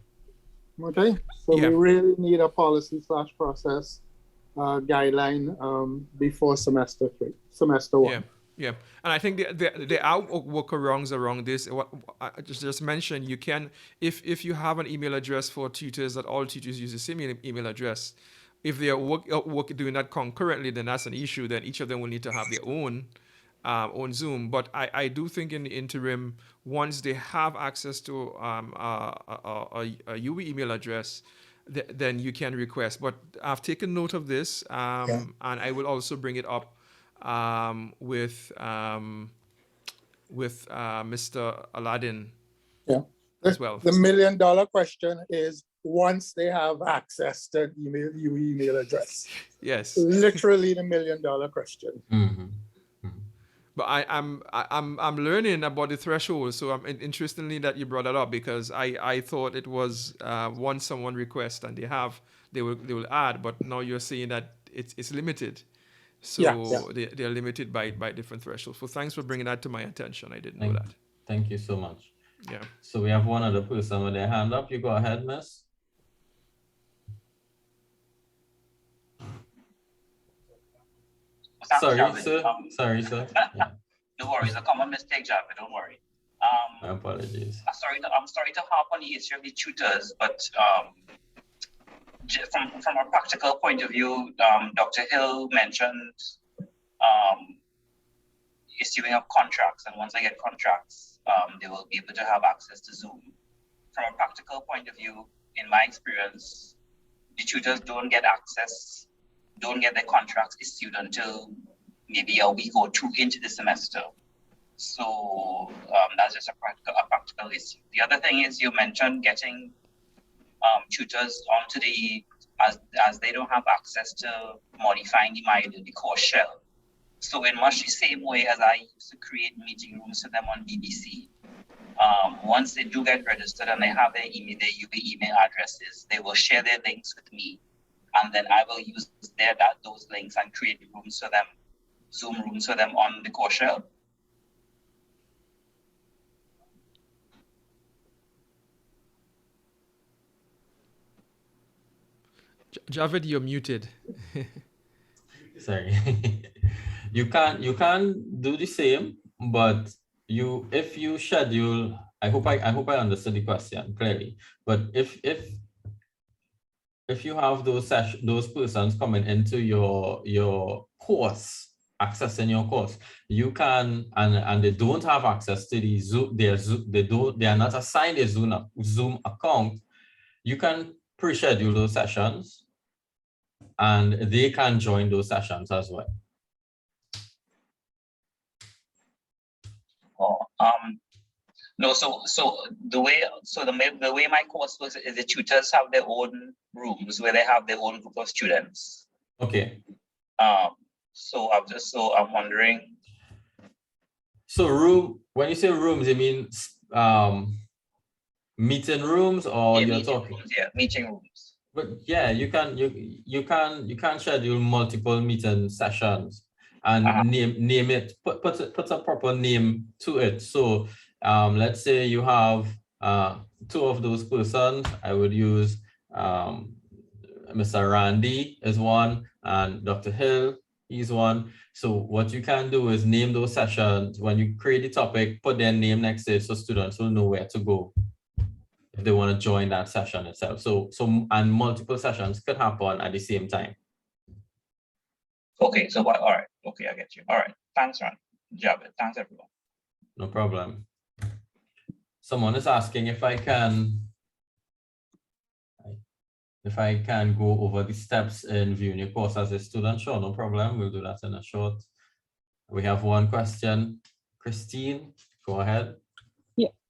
Okay. So Yeah. we really need a policy/process guideline before semester 1. Yeah. Yeah, and I think there are workarounds around this. What I just mentioned, you can, if you have an email address for tutors, that all tutors use the same email address. If they are work doing that concurrently, then that's an issue. Then each of them will need to have their own Zoom. But I do think in the interim, once they have access to a UE email address, then you can request. But I've taken note of this, and I will also bring it up with Mr. Aladdin as well. The $1 million question is once they have access to email address. Yes. Literally the $1 million question. Mm-hmm. But I'm learning about the threshold. So I'm interestingly that you brought that up, because I thought it was once someone requests and they will add, but now you're saying that it's limited. So they're limited by different thresholds. So thanks for bringing that to my attention. I didn't know that. Thank you so much. Yeah. So we have one other person with their hand up. You go ahead, miss. Sorry, sir. Sorry, sir. Yeah. No worries. A common mistake, Javid. Don't worry. My apologies. I'm sorry to harp on the issue of the tutors, but from a practical point of view, Dr. Hill mentioned issuing of contracts, and once I get contracts, they will be able to have access to Zoom. From a practical point of view, in my experience, the tutors don't get their contracts issued until maybe a week or two into the semester. So that's just a practical issue. The other thing is, you mentioned getting tutors onto as they don't have access to modifying the course shell. So in much the same way as I used to create meeting rooms for them on BBC, once they do get registered and they have their email addresses, they will share their links with me, and then I will use those links and create rooms for them, Zoom rooms for them on the course shell. Javid, you're muted. Sorry. you can do the same, but if you schedule, I hope I understood the question clearly. But if you have those persons coming into your course, accessing your course, you can, and they don't have access to the Zoom, they are not assigned a Zoom account, you can pre-schedule those sessions and they can join those sessions as well. No, so the way my course works is the tutors have their own rooms where they have their own group of students. Okay. So I'm wondering. So when you say rooms, you mean meeting rooms, or you're talking? Rooms, yeah, meeting rooms. But yeah, you can schedule multiple meeting sessions and name it, put a proper name to it. So let's say you have two of those persons. I would use Mr. Randy is one and Dr. Hill is one. So what you can do is name those sessions. When you create the topic, put their name next to it so students will know where to go if they want to join that session itself. So and multiple sessions could happen at the same time. Okay, so all right. Okay, I get you. All right. Thanks, Ron. Javid. Thanks, everyone. No problem. Someone is asking if I can go over the steps in viewing your course as a student. Sure, no problem. We'll do that in a short. We have one question. Christine, go ahead.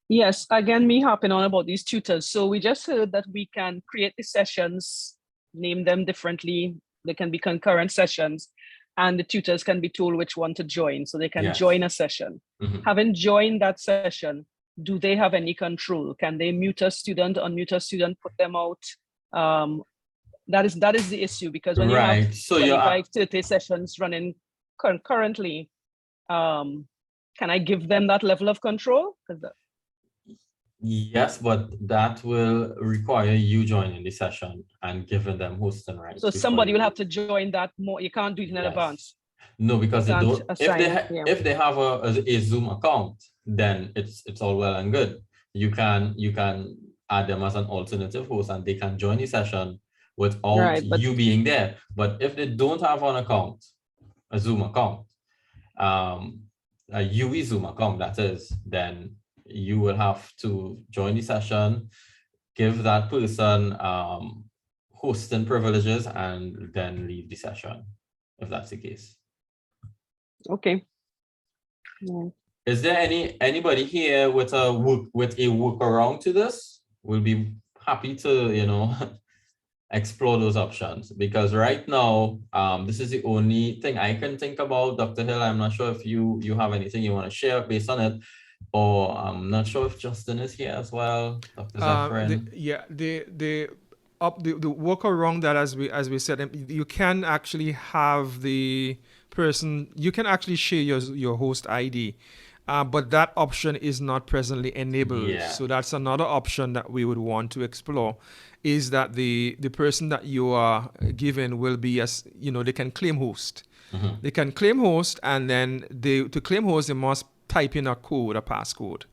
Yes, again, me harping on about these tutors. So we just heard that we can create the sessions, name them differently. They can be concurrent sessions, and the tutors can be told which one to join. So they can join a session. Mm-hmm. Having joined that session, do they have any control? Can they mute a student, unmute a student, put them out? That is the issue, because when you have Right. So 25, 30 sessions running concurrently, can I give them that level of control? yes, but that will require you joining the session and giving them hosting rights. So somebody will have to join that more. You can't do it in advance. No, because they can't don't. assign, If they have a Zoom account, then it's all well and good. You can add them as an alternative host, and they can join the session without you being there. But if they don't have an account, a Zoom account, a UE Zoom account, that is, then you will have to join the session, give that person hosting privileges, and then leave the session, if that's the case. Okay. Yeah. Is there anybody here with a workaround to this? We'll be happy to, you know, explore those options, because right now, this is the only thing I can think about. Dr. Hill, I'm not sure if you have anything you want to share based on it, or I'm not sure if Justin is here as well. Dr. Zephyrin. The workaround that, as we said, you can actually have the person, you can actually share your host ID, but that option is not presently enabled. Yeah. So that's another option that we would want to explore, is that the person that you are given will be, as you know, they can claim host. Mm-hmm. They can claim host, and then to claim host, they must type in a code, a passcode.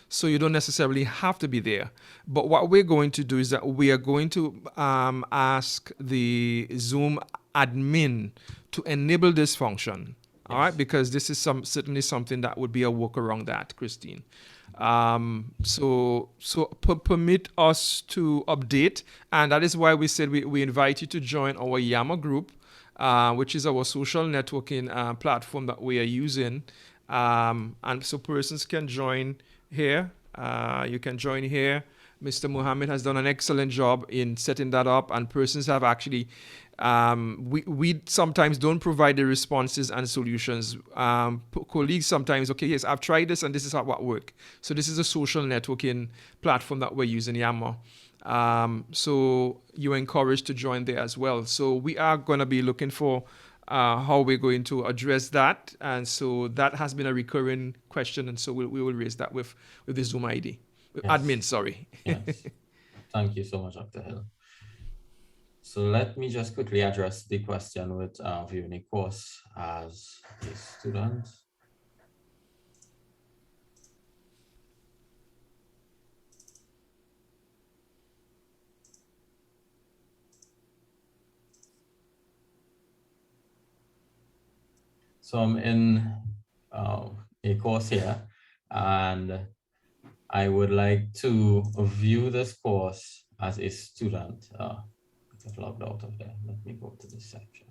So you don't necessarily have to be there. But what we're going to do is that we are going to ask the Zoom admin to enable this function. Yes. All right, because this is certainly something that would be a workaround that, Christine. So permit us to update, and that is why we said we invite you to join our Yammer group, which is our social networking platform that we are using. And so persons can join here. You can join here. Mr. Mohammed has done an excellent job in setting that up, and persons have actually, we sometimes don't provide the responses and solutions. Colleagues sometimes, okay, yes, I've tried this and this is how it works. So this is a social networking platform that we're using, Yammer. So you're encouraged to join there as well. So we are going to be looking for how we're going to address that. And so that has been a recurring question. And so we will raise that with the Zoom ID. Yes. Admin, sorry. Yes. Thank you so much, Dr. Hill. So let me just quickly address the question with viewing a course as a student. So I'm in a course here, and I would like to view this course as a student. I've logged out of there. Let me go to this section.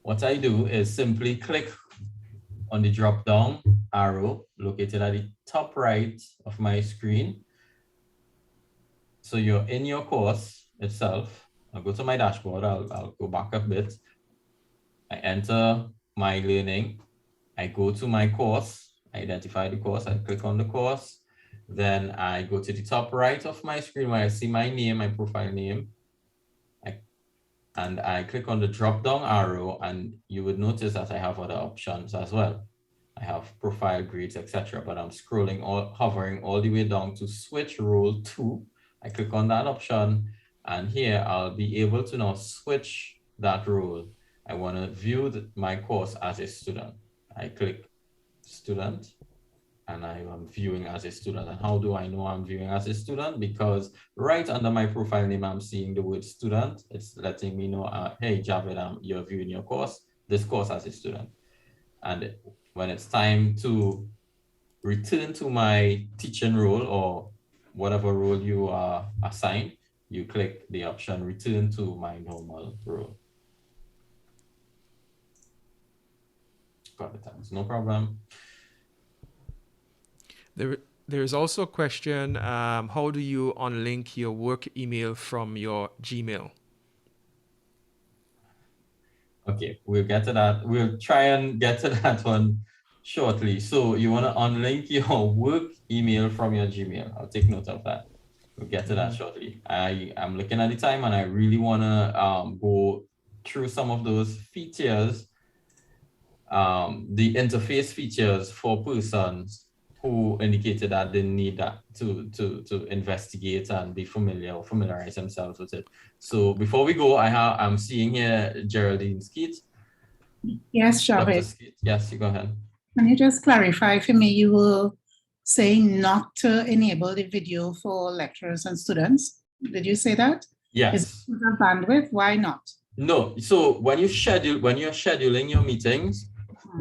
What I do is simply click on the drop-down arrow located at the top right of my screen. So you're in your course itself. I'll go to my dashboard. I'll go back a bit. I enter myeLearning. I go to my course. I identify the course. I click on the course. Then I go to the top right of my screen where I see my name, my profile name. And I click on the drop-down arrow, and you would notice that I have other options as well. I have profile, grades, etc. But I'm scrolling, hovering all the way down to switch role to. I click on that option, and here I'll be able to now switch that role. I want to view my course as a student. I click student, and I am viewing as a student. And how do I know I'm viewing as a student? Because right under my profile name, I'm seeing the word student. It's letting me know, hey, Javid, you're viewing your course, this course as a student. And when it's time to return to my teaching role or whatever role you are assigned, you click the option return to my normal role. Got it, no problem. There is also a question, how do you unlink your work email from your Gmail? Okay, we'll get to that. We'll try and get to that one shortly. So you want to unlink your work email from your Gmail. I'll take note of that. We'll get to that shortly. I'm looking at the time and I really want to go through some of those features, the interface features for persons who indicated that they need that to investigate and be familiar or familiarize themselves with it. So before we go, I'm seeing here Geraldine Skeet. Yes, Dr. Chavez. Skeet, yes, you go ahead. Can you just clarify for me, you were saying not to enable the video for lecturers and students? Did you say that? Yes. Is it a bandwidth? Why not? No, so when you're scheduling your meetings,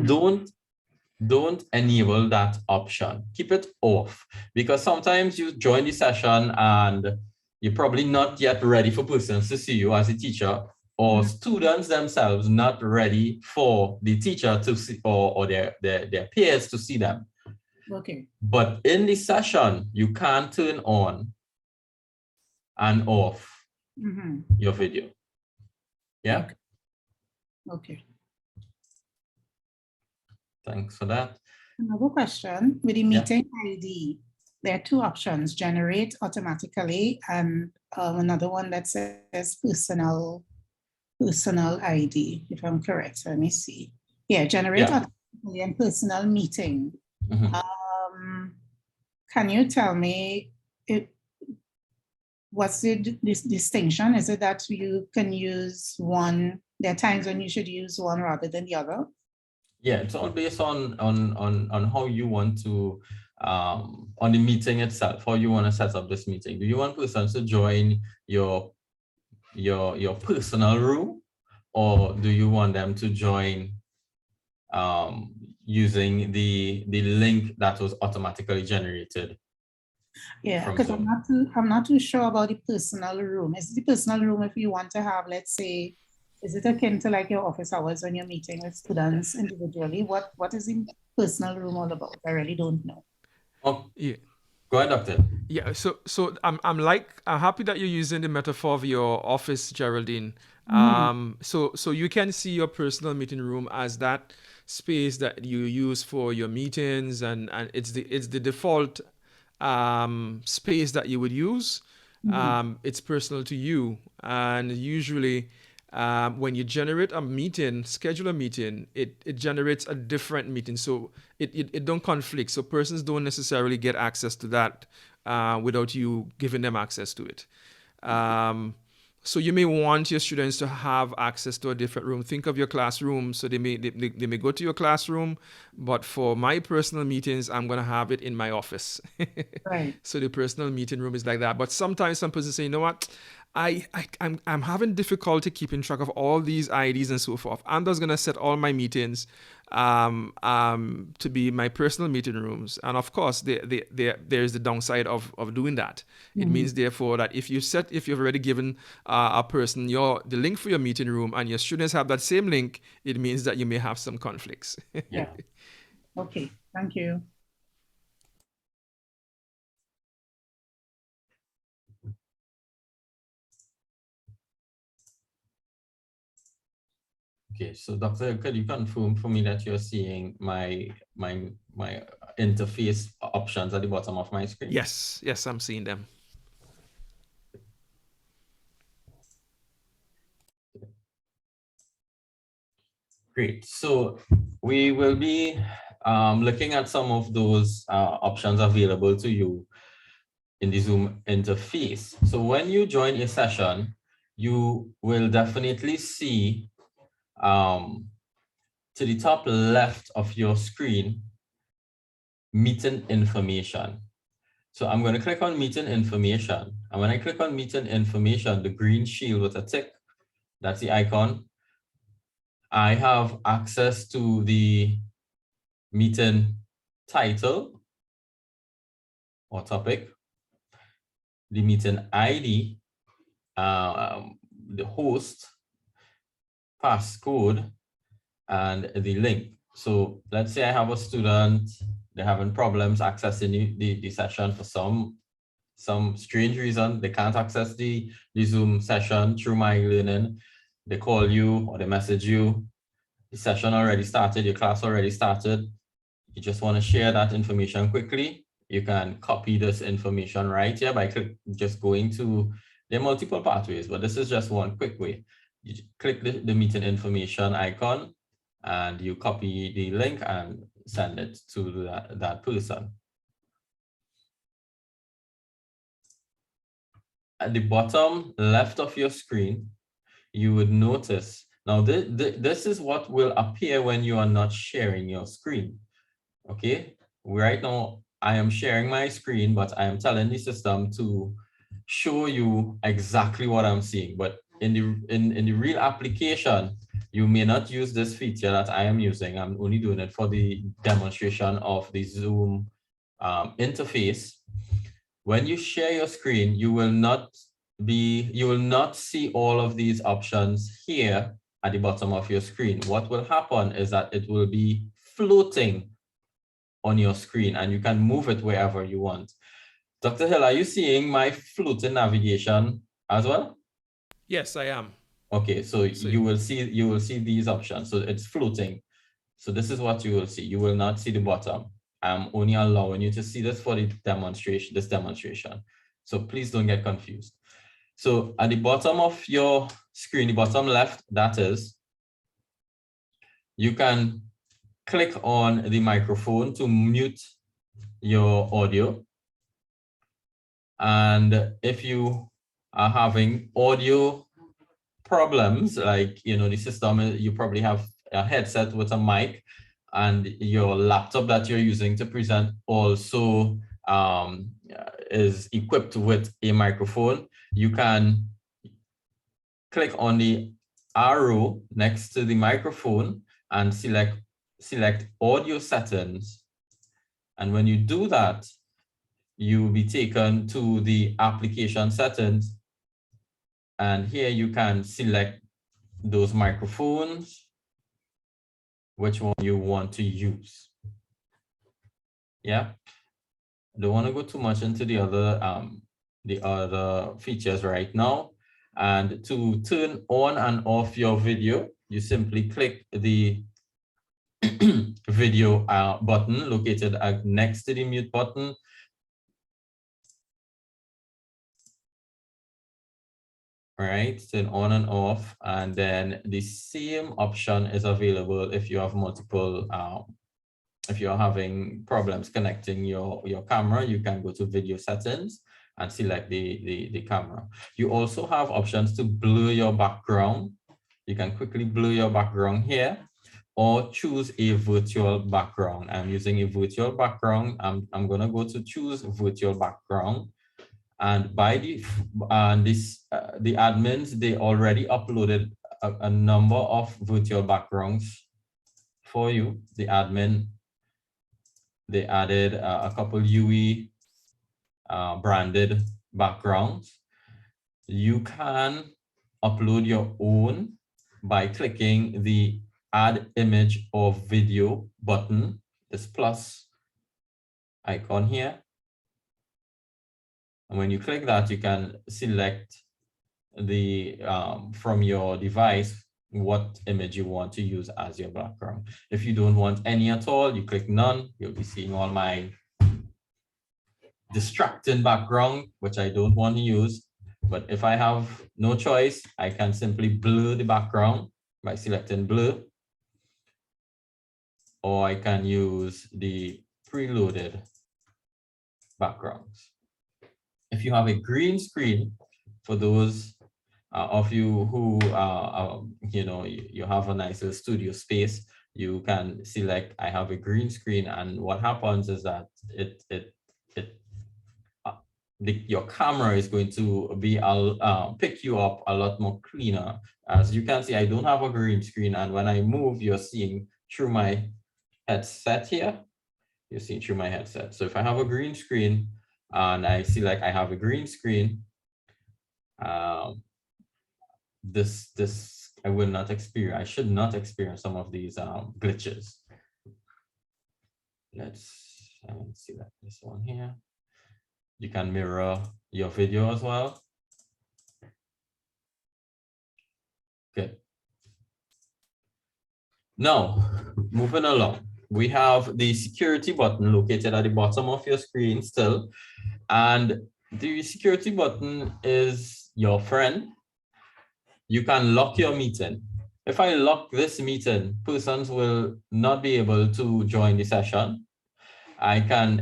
don't enable that option. Keep it off, because sometimes you join the session and you're probably not yet ready for persons to see you as a teacher, or students themselves not ready for the teacher to see, or their peers to see them. Okay. But in the session, you can turn on and off your video. Yeah. Okay. Thanks for that. Another question with the meeting ID. There are two options: generate automatically, and another one that says personal ID. If I'm correct, let me see. Yeah, generate automatically and personal meeting. Can you tell me what's the distinction? Is it that you can use one? There are times when you should use one rather than the other. Yeah, it's all based on how you want to on the meeting itself, how you want to set up this meeting. Do you want persons to join your personal room, or do you want them to join using the link that was automatically generated? Yeah, because I'm not too sure about the personal room. Is the personal room if you want to have, let's say, is it akin to like your office hours when you're meeting with students individually? What is the personal room all about? I really don't know. Oh, yeah. Go ahead, Doctor. Yeah, so I'm happy that you're using the metaphor of your office, Geraldine. So you can see your personal meeting room as that space that you use for your meetings, and it's the default space that you would use. It's personal to you, and usually when you generate a meeting, schedule a meeting, it generates a different meeting, so it don't conflict. So persons don't necessarily get access to that without you giving them access to it. So you may want your students to have access to a different room. Think of your classroom. So they may go to your classroom, but for my personal meetings, I'm going to have it in my office. Right. So the personal meeting room is like that. But sometimes some persons say, you know what? I'm having difficulty keeping track of all these IDs and so forth. I'm just gonna set all my meetings to be my personal meeting rooms. And of course, there's the downside of doing that. It means therefore that if you've already given a person the link for your meeting room and your students have that same link, it means that you may have some conflicts. Yeah. Okay. Thank you. Okay, so Doctor, could you confirm for me that you're seeing my interface options at the bottom of my screen? Yes, I'm seeing them. Great. So we will be looking at some of those options available to you in the Zoom interface. So when you join a session, you will definitely see to the top left of your screen, meeting information. So I'm going to click on meeting information. And when I click on meeting information, the green shield with a tick, that's the icon. I have access to the meeting title or topic, the meeting ID, the host, passcode, and the link. So let's say I have a student, they're having problems accessing the session for some strange reason. They can't access the Zoom session through myeLearning. They call you or they message you. The session already started, your class already started. You just want to share that information quickly. you can copy this information right here by just going to, there are multiple pathways, but this is just one quick way. You click the meeting information icon and you copy the link and send it to that person. At the bottom left of your screen, you would notice, now this is what will appear when you are not sharing your screen. Okay, right now I am sharing my screen, but I am telling the system to show you exactly what I'm seeing. But in the real application, you may not use this feature that I am using. I'm only doing it for the demonstration of the Zoom interface. When you share your screen, you will not see all of these options here at the bottom of your screen. What will happen is that it will be floating on your screen and you can move it wherever you want. Dr. Hill, are you seeing my floating navigation as well? Yes, I am. Okay, so you will see these options. So it's floating. So this is what you will see. You will not see the bottom. I'm only allowing you to see this for the demonstration. So please don't get confused. So at the bottom of your screen, the bottom left, that is, you can click on the microphone to mute your audio. And if you are having audio problems, like, the system, you probably have a headset with a mic and your laptop that you're using to present also is equipped with a microphone, you can click on the arrow next to the microphone and select audio settings. And when you do that, you will be taken to the application settings. And here you can select those microphones, which one you want to use. Yeah, don't want to go too much into the other features right now. And to turn on and off your video, you simply click the video button located next to the mute button. Right, turn on and off, and then the same option is available if you have multiple, if you're having problems connecting your camera, you can go to video settings and select the camera. You also have options to blur your background. You can quickly blur your background here or choose a virtual background. I'm using a virtual background. I'm gonna go to choose virtual background. And by the admins, they already uploaded a number of virtual backgrounds for you. The admin, they added a couple UE branded backgrounds. You can upload your own by clicking the add image or video button, this plus icon here. And when you click that, you can select the from your device what image you want to use as your background. If you don't want any at all, you click none. You'll be seeing all my distracting background, which I don't want to use. But if I have no choice, I can simply blur the background by selecting blur, or I can use the preloaded backgrounds. If you have a green screen, for those of you who you have a nice little studio space, you can select I have a green screen, and what happens is that your camera is going to be pick you up a lot more cleaner. As you can see, I don't have a green screen, and when I move, you're seeing through my headset here. You're seeing through my headset. So if I have a green screen and I select I have a green screen, this I will not experience. I should not experience some of these glitches. Let's select this one here. You can mirror your video as well. Good. Now, moving along. we have the security button located at the bottom of your screen still. And the security button is your friend. You can lock your meeting. If I lock this meeting, persons will not be able to join the session. I can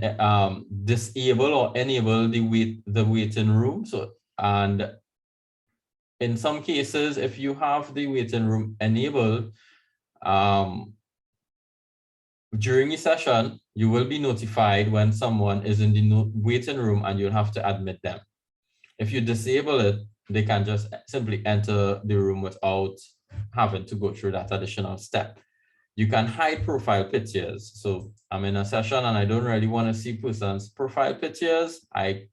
disable or enable the waiting room. So, and in some cases, if you have the waiting room enabled, during the session, you will be notified when someone is in the waiting room and you'll have to admit them. If you disable it, they can just simply enter the room without having to go through that additional step. You can hide profile pictures. So I'm in a session and I don't really want to see persons' profile pictures. I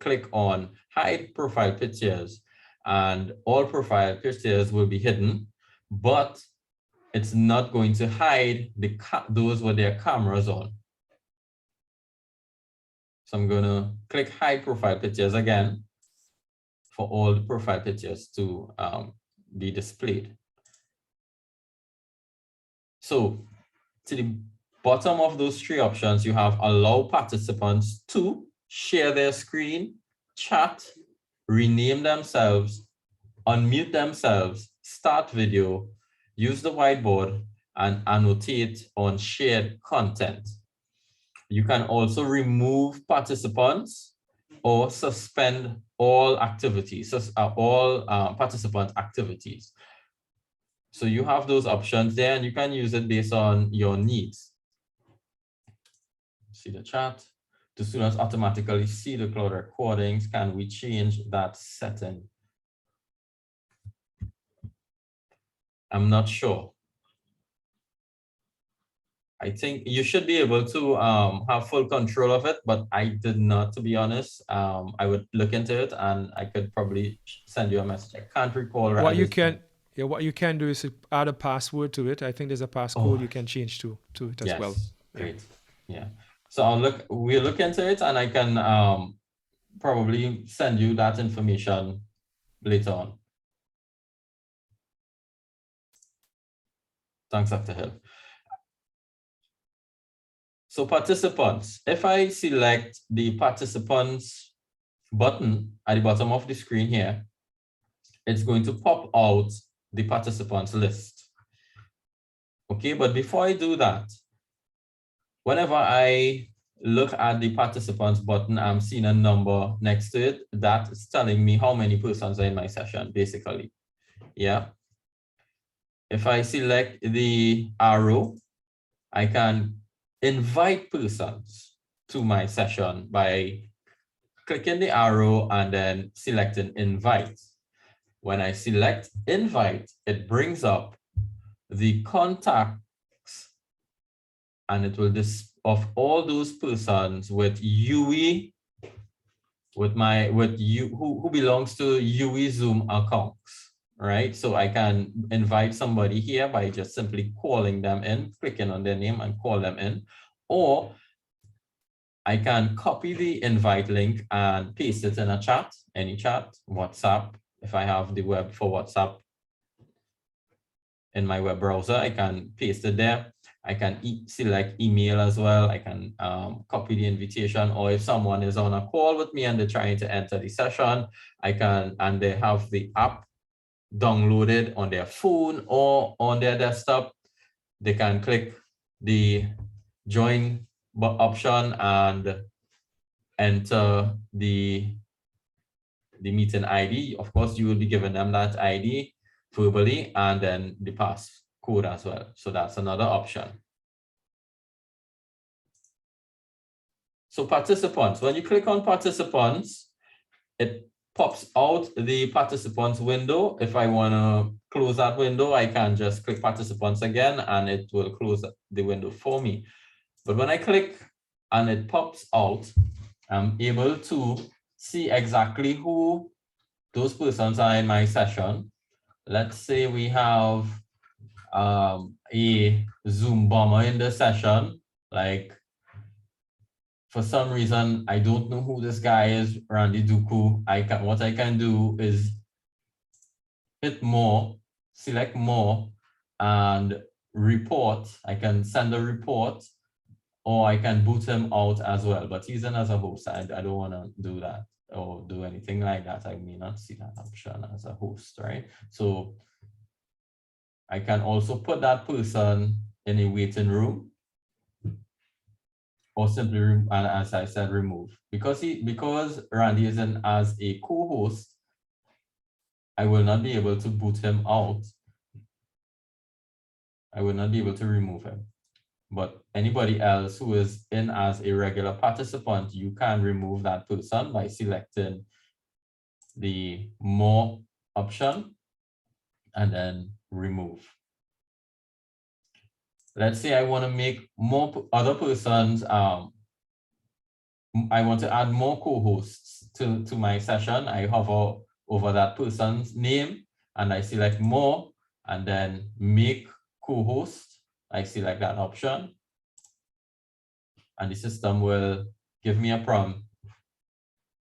click on hide profile pictures and all profile pictures will be hidden, but it's not going to hide those with their cameras on. So I'm going to click hide profile pictures again for all the profile pictures to be displayed. So to the bottom of those three options, you have allow participants to share their screen, chat, rename themselves, unmute themselves, start video, use the whiteboard, and annotate on shared content. You can also remove participants or suspend all activities, all participant activities. So you have those options there and you can use it based on your needs. See the chat. Do students automatically see the cloud recordings? Can we change that setting? I'm not sure. I think you should be able to have full control of it, but I did not, to be honest. I would look into it and I could probably send you a message. I can't recall. What you can do is add a password to it. I think there's a passcode you can change to it as well. Great. Yeah. So we'll look into it and I can probably send you that information later on. Thanks, Dr. Hill. So participants, if I select the participants button at the bottom of the screen here, it's going to pop out the participants list. Okay, but before I do that, whenever I look at the participants button, I'm seeing a number next to it that is telling me how many persons are in my session, basically. Yeah. If I select the arrow, I can invite persons to my session by clicking the arrow and then selecting invite. When I select invite, it brings up the contacts and it will of all those persons with UE, who belongs to UE Zoom accounts. Right, so I can invite somebody here by just simply calling them in, clicking on their name and call them in, or I can copy the invite link and paste it in a chat, any chat, WhatsApp. If I have the web for WhatsApp in my web browser, I can paste it there. I can select email as well. I can copy the invitation, or if someone is on a call with me and they're trying to enter the session, I can, and they have the app downloaded on their phone or on their desktop, they can click the join option and enter the meeting ID. Of course, you will be giving them that ID verbally and then the passcode as well. So that's another option. So participants, when you click on participants, it pops out the participants window. If I want to close that window, I can just click participants again and it will close the window for me. But when I click and it pops out, I'm able to see exactly who those persons are in my session. Let's say we have a Zoom bomber in the session, like for some reason, I don't know who this guy is, Randy Duku. What I can do is hit more, select more, and report, I can send a report, or I can boot him out as well, but he's in as a host. I don't want to do that or do anything like that. I may not see that option as a host, right? So I can also put that person in a waiting room, or simply, and as I said, remove. Because Randy is in as a co-host, I will not be able to boot him out. I will not be able to remove him. But anybody else who is in as a regular participant, you can remove that person by selecting the more option and then remove. Let's say I want to make more other persons, I want to add more co-hosts to my session. I hover over that person's name and I select more and then make co-host. I select that option. And the system will give me a prompt.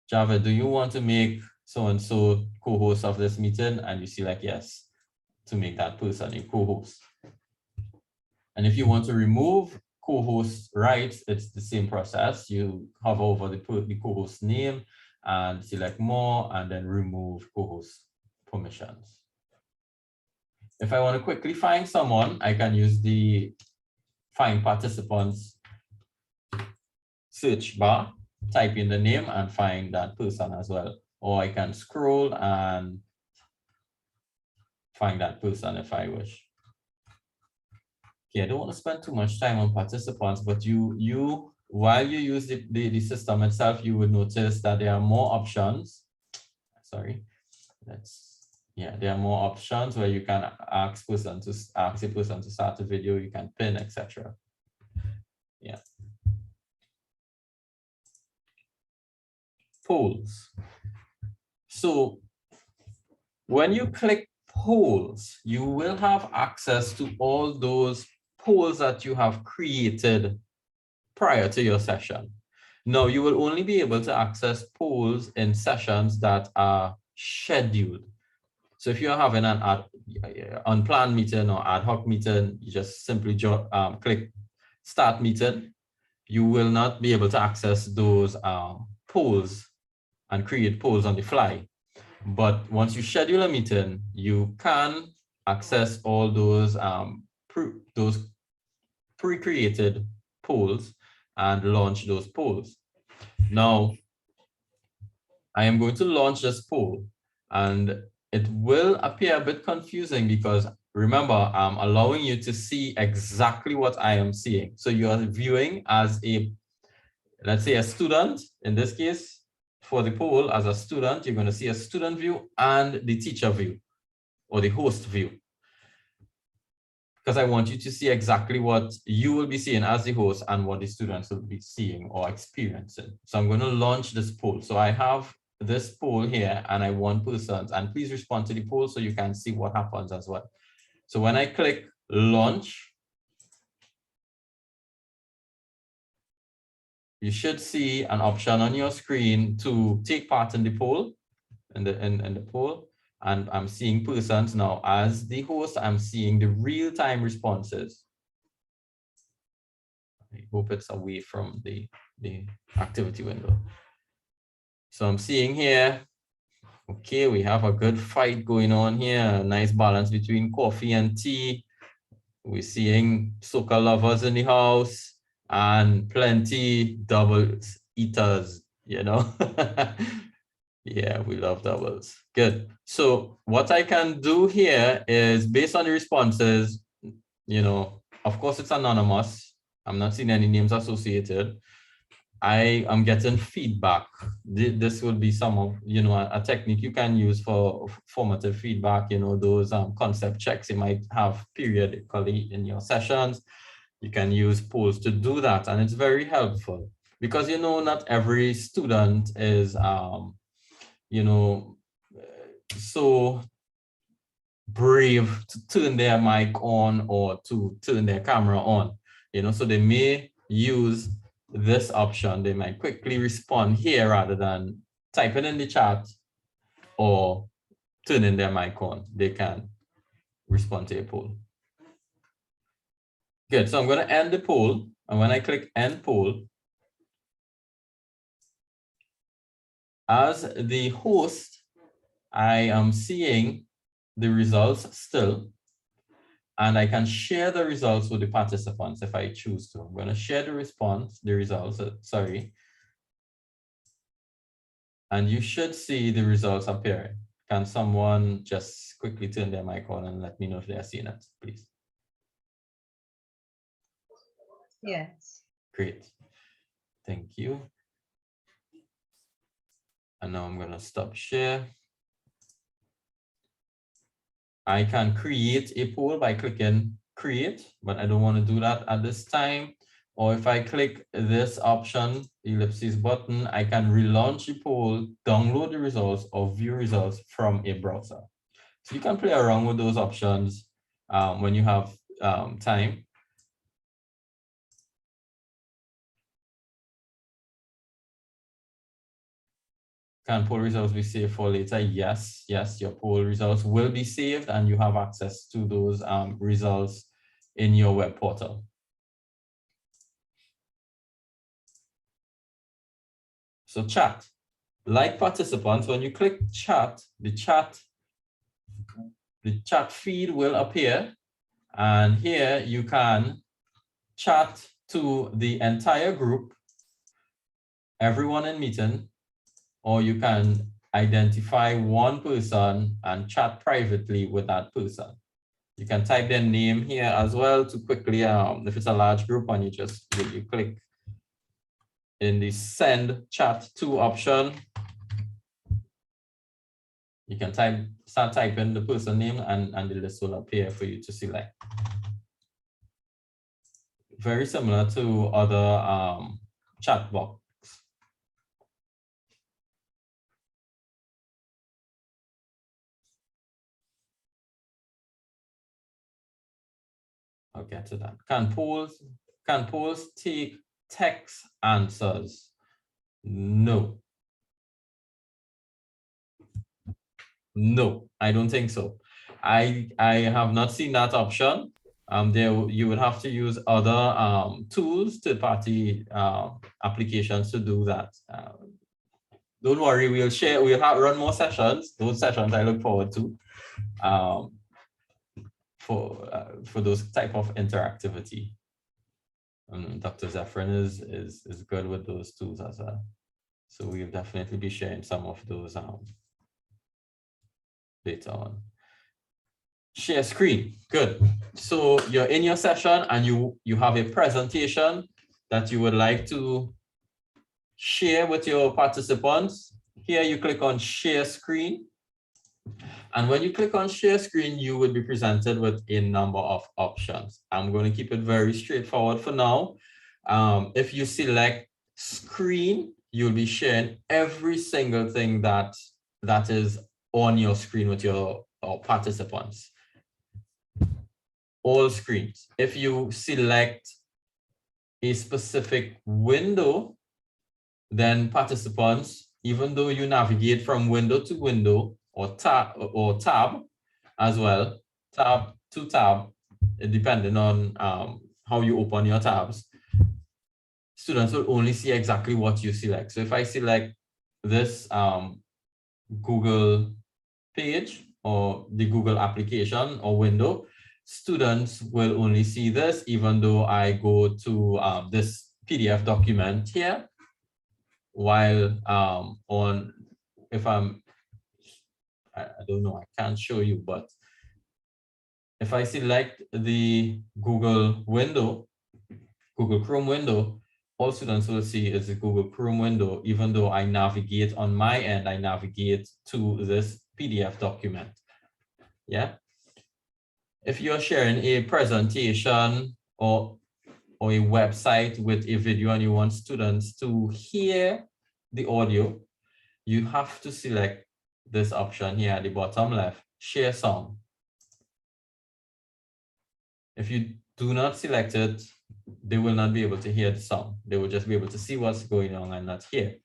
Java, do you want to make so-and-so co-host of this meeting? And you select yes to make that person a co-host. And if you want to remove co-host rights, it's the same process. You hover over the co-host name and select more and then remove co-host permissions. If I want to quickly find someone, I can use the find participants search bar, type in the name and find that person as well. Or I can scroll and find that person if I wish. Okay, I don't want to spend too much time on participants, but while you use the system itself, you would notice that there are more options. Sorry, there are more options where you can ask a person to start a video, you can pin, etc. Yeah. Polls. So when you click polls, you will have access to all those polls that you have created prior to your session. Now, you will only be able to access polls in sessions that are scheduled. So if you're having an unplanned meeting or ad hoc meeting, you just simply click start meeting. You will not be able to access those polls and create polls on the fly. But once you schedule a meeting, you can access all those pre-created polls and launch those polls. Now, I am going to launch this poll, and it will appear a bit confusing because remember, I'm allowing you to see exactly what I am seeing. So you are viewing as let's say a student, in this case, for the poll as a student, you're going to see a student view and the teacher view or the host view. Because I want you to see exactly what you will be seeing as the host and what the students will be seeing or experiencing. So I'm going to launch this poll. So I have this poll here and I want persons, and please respond to the poll so you can see what happens as well. So when I click launch, you should see an option on your screen to take part in the poll, in the poll. And I'm seeing persons now. As the host, I'm seeing the real-time responses. I hope it's away from the activity window. So I'm seeing here, okay, we have a good fight going on here, a nice balance between coffee and tea. We're seeing soca lovers in the house and plenty double eaters, you know. Yeah, we love doubles. Good. So what I can do here is based on the responses, you know, of course it's anonymous. I'm not seeing any names associated. I am getting feedback. This would be some of, you know, a technique you can use for formative feedback, you know, those concept checks you might have periodically in your sessions. You can use polls to do that. And it's very helpful because, you know, not every student is, you know, so brave to turn their mic on or to turn their camera on, you know, so they may use this option. They might quickly respond here rather than type it in the chat or turning their mic on. They can respond to a poll. Good. So I'm going to end the poll. And when I click end poll, as the host, I am seeing the results still. And I can share the results with the participants if I choose to. I'm going to share the results, sorry. And you should see the results appearing. Can someone just quickly turn their mic on and let me know if they are seeing it, please? Yes. Great. Thank you. And now I'm going to stop share. I can create a poll by clicking create, but I don't want to do that at this time. Or if I click this option, ellipsis button, I can relaunch the poll, download the results, or view results from a browser. So you can play around with those options when you have time. Can poll results be saved for later? Yes, yes, your poll results will be saved and you have access to those results in your web portal. So chat, like participants, when you click chat, the chat feed will appear. And here you can chat to the entire group, everyone in meeting, or you can identify one person and chat privately with that person. You can type their name here as well to quickly, if it's a large group and you click in the send chat to option, you can start typing the person name and the list will appear for you to select. Very similar to other chat box. I'll get to that. Can polls take text answers? No. No, I don't think so. I have not seen that option. You would have to use other tools, third-party applications to do that. Don't worry, we'll run more sessions. Those sessions I look forward to. For those type of interactivity. Dr. Zephyrin is good with those tools as well. So we'll definitely be sharing some of those later on. Share screen, good. So you're in your session and you have a presentation that you would like to share with your participants. Here you click on share screen. And when you click on share screen, you will be presented with a number of options. I'm going to keep it very straightforward for now. If you select screen, you'll be sharing every single thing that is on your screen with your participants. All screens. If you select a specific window, then participants, even though you navigate from window to window, or tab as well, tab to tab, depending on how you open your tabs, students will only see exactly what you select. So if I select this Google page or the Google application or window, students will only see this, even though I go to this PDF document here, while I don't know, I can't show you, but if I select the Google window, Google Chrome window, all students will see is the Google Chrome window, even though I navigate on my end, I navigate to this PDF document. Yeah. If you're sharing a presentation or a website with a video and you want students to hear the audio, you have to select this option here at the bottom left, share song. If you do not select it, they will not be able to hear the song. They will just be able to see what's going on and not hear.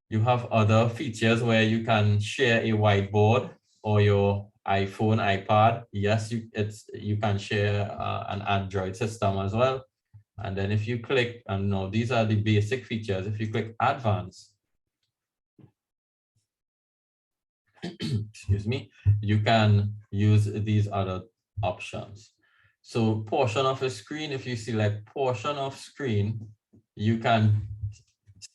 You have other features where you can share a whiteboard or your iPhone, iPad. Yes, you can share an Android system as well. And then if you click, and no, these are the basic features. If you click Advanced, excuse me, you can use these other options. So portion of a screen, if you select portion of screen, you can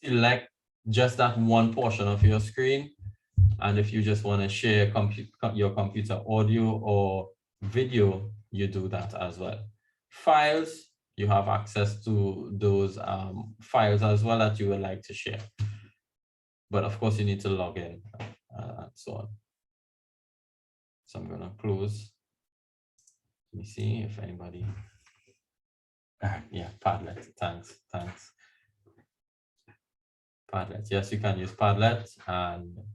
select just that one portion of your screen. And if you just want to share your computer audio or video, you do that as well. Files, you have access to those files as well that you would like to share. But of course, you need to log in and so on. So I'm going to close. Let me see if anybody. Yeah, Padlet. Thanks. Padlet. Yes, you can use Padlet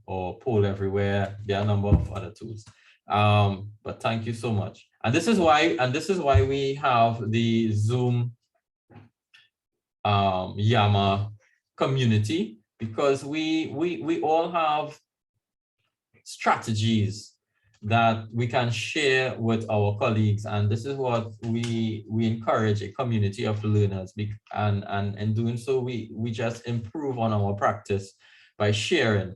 or Poll Everywhere. There are a number of other tools. But thank you so much. And this is why we have the Zoom Yama community, because we all have strategies that we can share with our colleagues, and this is what we encourage, a community of learners, and in doing so we just improve on our practice by sharing,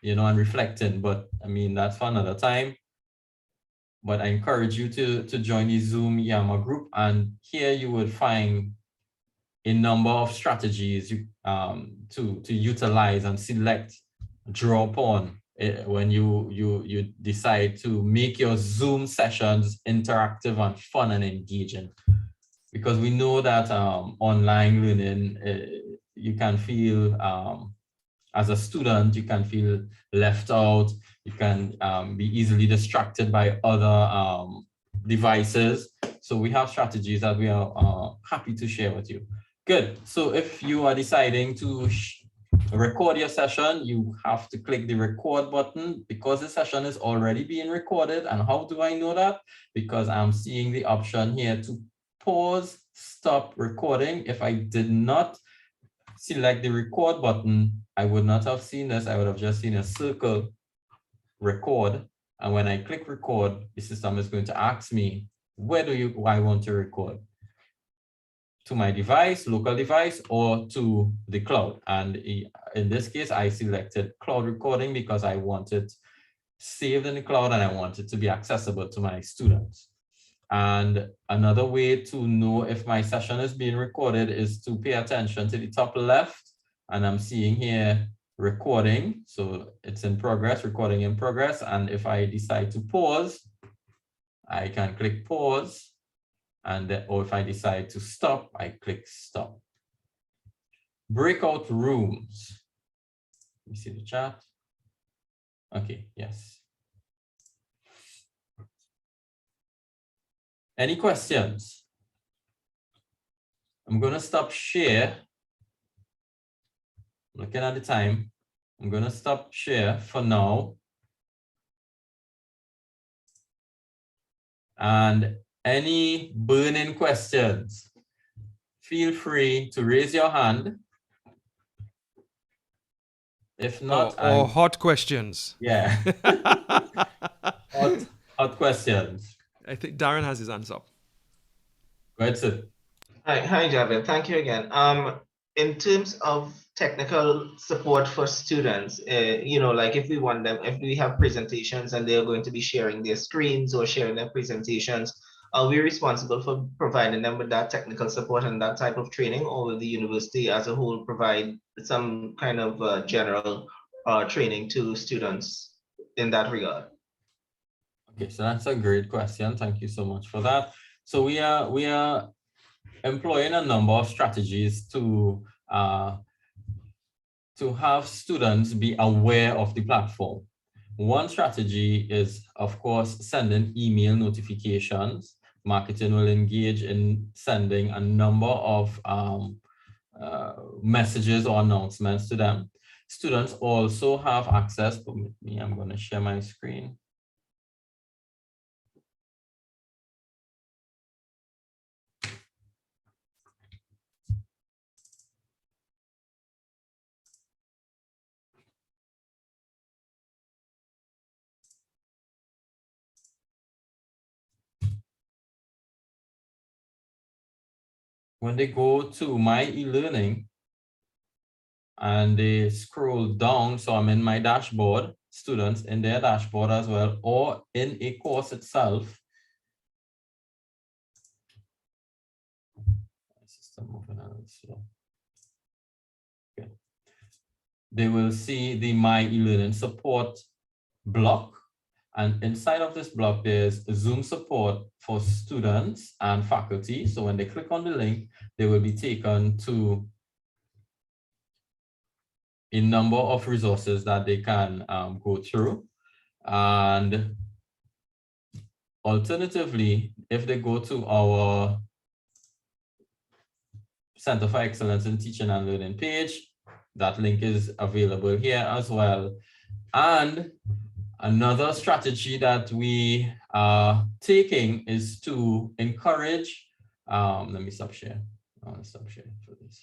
you know, and reflecting. But I mean, that's for another time. But I encourage you to join the Zoom Yama group, and here you would find a number of strategies to utilize and select, draw upon when you decide to make your Zoom sessions interactive and fun and engaging. Because we know that online learning, you can feel, as a student, you can feel left out. You can be easily distracted by other devices. So we have strategies that we are happy to share with you. Good. So if you are deciding to record your session, you have to click the record button, because the session is already being recorded. And how do I know that? Because I'm seeing the option here to pause, stop recording. If I did not select the record button, I would not have seen this. I would have just seen a circle record. And when I click record, the system is going to ask me, where do I want to record? To my device, local device, or to the cloud. And in this case, I selected cloud recording because I want it saved in the cloud and I want it to be accessible to my students. And another way to know if my session is being recorded is to pay attention to the top left. And I'm seeing here recording. So it's in progress, recording in progress. And if I decide to pause, I can click pause. Or if I decide to stop, I click stop. Breakout rooms. You see the chat? Okay, yes. Any questions? I'm going to stop share. Looking at the time, I'm going to stop share for now. And any burning questions, feel free to raise your hand. If not, or hot questions. Yeah. hot questions. I think Darren has his hands up. Go ahead, Sid. Hi, Javed. Thank you again. In terms of technical support for students, you know, like if we have presentations and they're going to be sharing their screens or sharing their presentations, are we responsible for providing them with that technical support and that type of training, or will the university as a whole provide some kind of general training to students in that regard? Okay, so that's a great question. Thank you so much for that. So we are employing a number of strategies to have students be aware of the platform. One strategy is, of course, sending email notifications. Marketing will engage in sending a number of messages or announcements to them. Students also have access. I'm going to share my screen. when they go to myeLearning and they scroll down, so I'm in my dashboard, students in their dashboard as well, or in a course itself. System moving a little slow. Okay. They will see the myeLearning support block. And inside of this block, there's Zoom support for students and faculty. So when they click on the link, they will be taken to a number of resources that they can go through. And alternatively, if they go to our Center for Excellence in Teaching and Learning page, that link is available here as well. And another strategy that we are taking is to encourage, let me stop share. I want to stop sharing for this.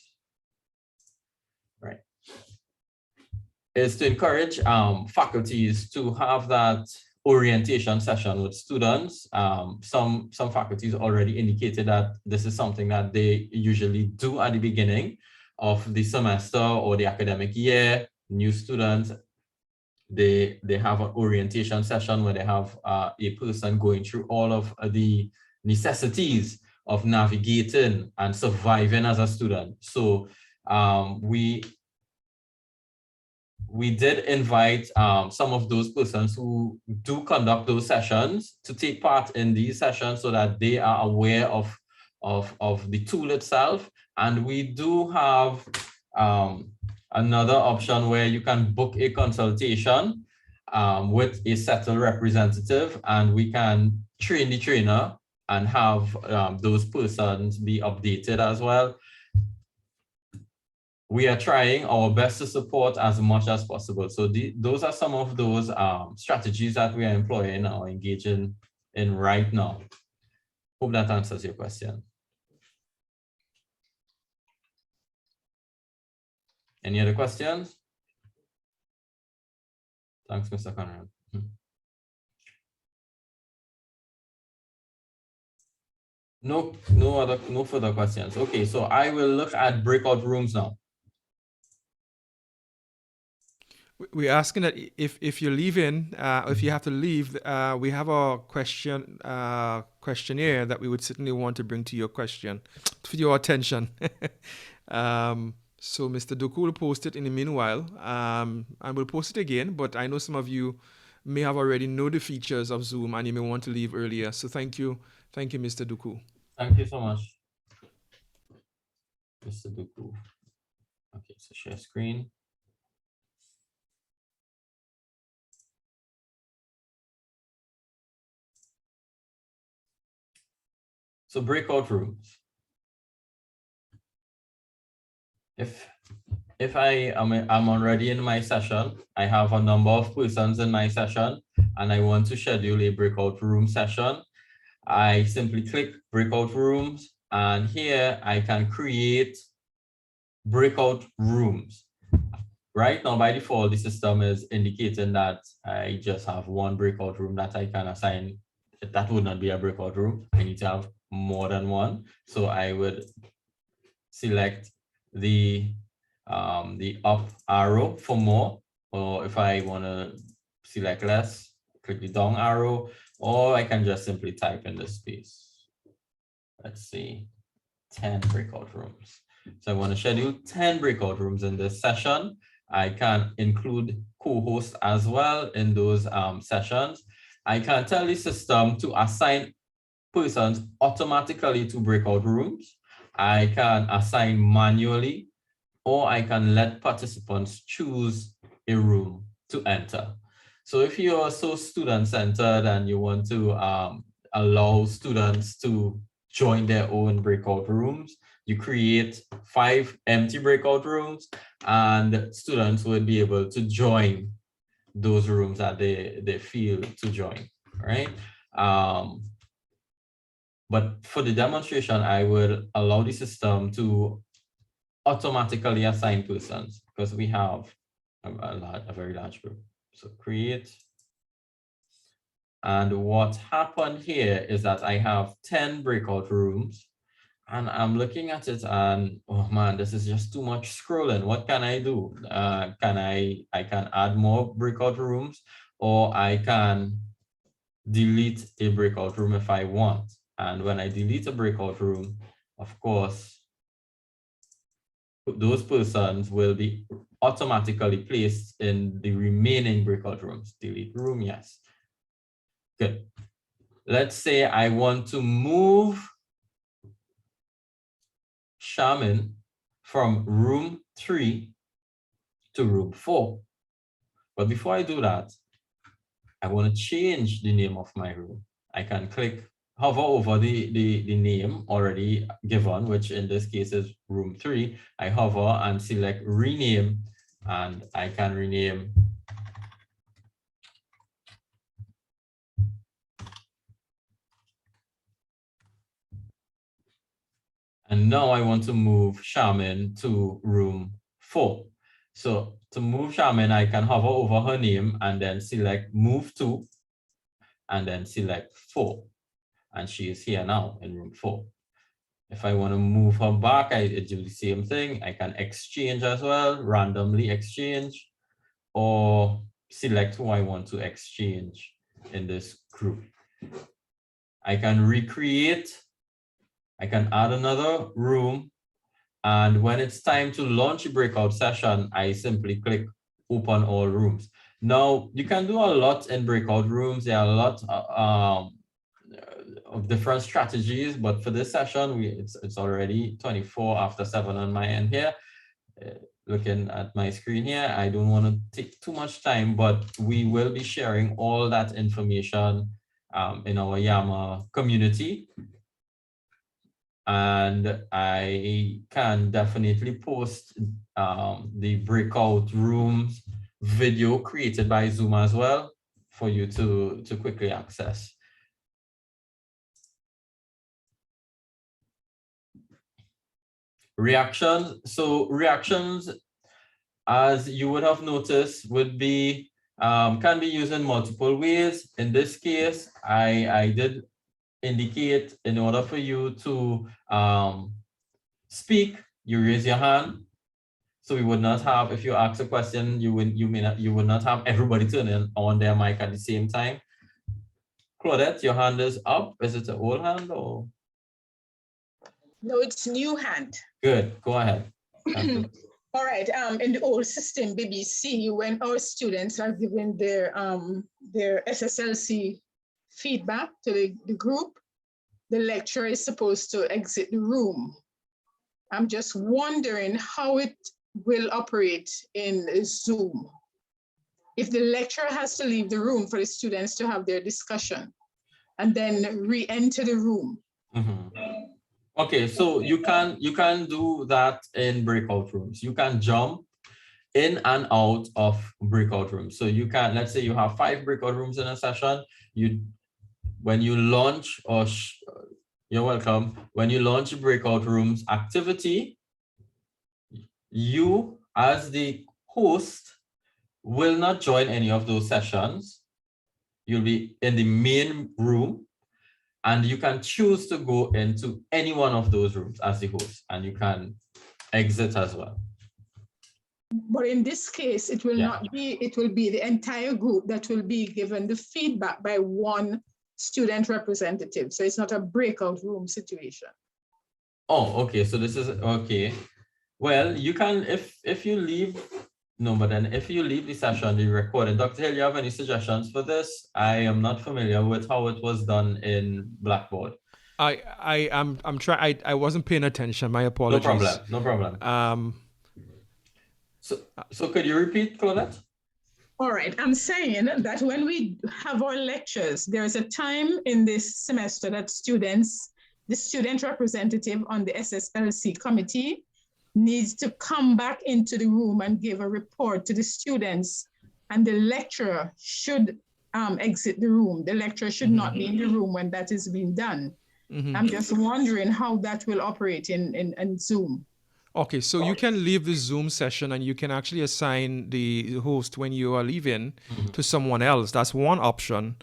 Right. Is to encourage faculties to have that orientation session with students. Some faculties already indicated that this is something that they usually do at the beginning of the semester or the academic year. New students, they have an orientation session where they have a person going through all of the necessities of navigating and surviving as a student. So we did invite some of those persons who do conduct those sessions to take part in these sessions so that they are aware of the tool itself. And we do have another option where you can book a consultation with a settled representative, and we can train the trainer and have those persons be updated as well. We are trying our best to support as much as possible. So those are some of those strategies that we are employing or engaging in right now. Hope that answers your question. Any other questions? Thanks, Mr. Conrad. No further questions. Okay, so I will look at breakout rooms now. We're asking that if you're leaving, if you have to leave, we have a questionnaire that we would certainly want to bring to your attention. So Mr. Doku will post it in the meanwhile, and we'll post it again, but I know some of you may have already know the features of Zoom and you may want to leave earlier. So thank you, Mr. Doku. Thank you so much, Mr. Doku. Okay, so share screen. So breakout rooms. If I'm already in my session, I have a number of persons in my session, and I want to schedule a breakout room session, I simply click breakout rooms, and here I can create breakout rooms. Right now, by default, the system is indicating that I just have one breakout room that I can assign. That would not be a breakout room. I need to have more than one. So I would select the up arrow for more, or if I want to select less, click the down arrow, or I can just simply type in the space. Let's see, 10 breakout rooms. So I want to schedule 10 breakout rooms in this session. I can include co-hosts as well in those sessions. I can tell the system to assign persons automatically to breakout rooms. I can assign manually, or I can let participants choose a room to enter. So if you are so student-centered and you want to allow students to join their own breakout rooms, you create 5 empty breakout rooms, and students will be able to join those rooms that they feel to join, right? But for the demonstration, I would allow the system to automatically assign persons because we have a very large group. So create. And what happened here is that I have 10 breakout rooms, And I'm looking at it and, oh man, this is just too much scrolling. What can I do? I can add more breakout rooms, or I can delete a breakout room if I want. And when I delete a breakout room, of course, those persons will be automatically placed in the remaining breakout rooms. Delete room, yes. Good. Let's say I want to move Shaman from room 3 to room 4. But before I do that, I want to change the name of my room. I can hover over the name already given, which in this case is room 3. I hover and select rename, and I can rename and now I want to move Shaman to room 4. So to move Shaman, I can hover over her name and then select move to, and then select 4. And she is here now in room 4. If I want to move her back, I do the same thing. I can exchange as well, randomly exchange, or select who I want to exchange in this group. I can recreate, I can add another room, and when it's time to launch a breakout session, I simply click open all rooms. Now, you can do a lot in breakout rooms. There are a lot of different strategies, but for this session, it's already 24 after 7 on my end here. Looking at my screen here, I don't want to take too much time, but we will be sharing all that information in our Yammer community. And I can definitely post the breakout rooms video created by Zoom as well for you to quickly access. Reactions. So reactions, as you would have noticed, would be can be used in multiple ways. In this case, I did indicate in order for you to speak, you raise your hand. So we would not have, if you ask a question, you would not have everybody turning on their mic at the same time. Claudette, your hand is up. Is it an old hand or? No, it's new hand. Good, go ahead. All right, in the old system, BBC, when our students are giving their SSLC feedback to the group, the lecturer is supposed to exit the room. I'm just wondering how it will operate in Zoom. If the lecturer has to leave the room for the students to have their discussion and then re-enter the room. Okay, so you can do that in breakout rooms. You can jump in and out of breakout rooms. So you can, let's say you have 5 breakout rooms in a session. When you launch, you're welcome. When you launch a breakout rooms activity, you as the host will not join any of those sessions. You'll be in the main room, and you can choose to go into any one of those rooms as the host, and you can exit as well. But in this case, it will not be, it will be the entire group that will be given the feedback by one student representative. So it's not a breakout room situation. Oh, okay. So this is, okay. Well, you can, if you leave, no, but then if you leave the session, the recording, Dr. Hill, you have any suggestions for this? I am not familiar with how it was done in Blackboard. I'm trying. I wasn't paying attention. My apologies. No problem. So could you repeat, Claudette? All right. I'm saying that when we have our lectures, there is a time in this semester that the student representative on the SSLC committee needs to come back into the room and give a report to the students, and the lecturer should exit the room. The lecturer should not be in the room when that is being done. I'm just wondering how that will operate in Zoom. Okay, so you can leave the Zoom session and you can actually assign the host when you are leaving to someone else. That's one option.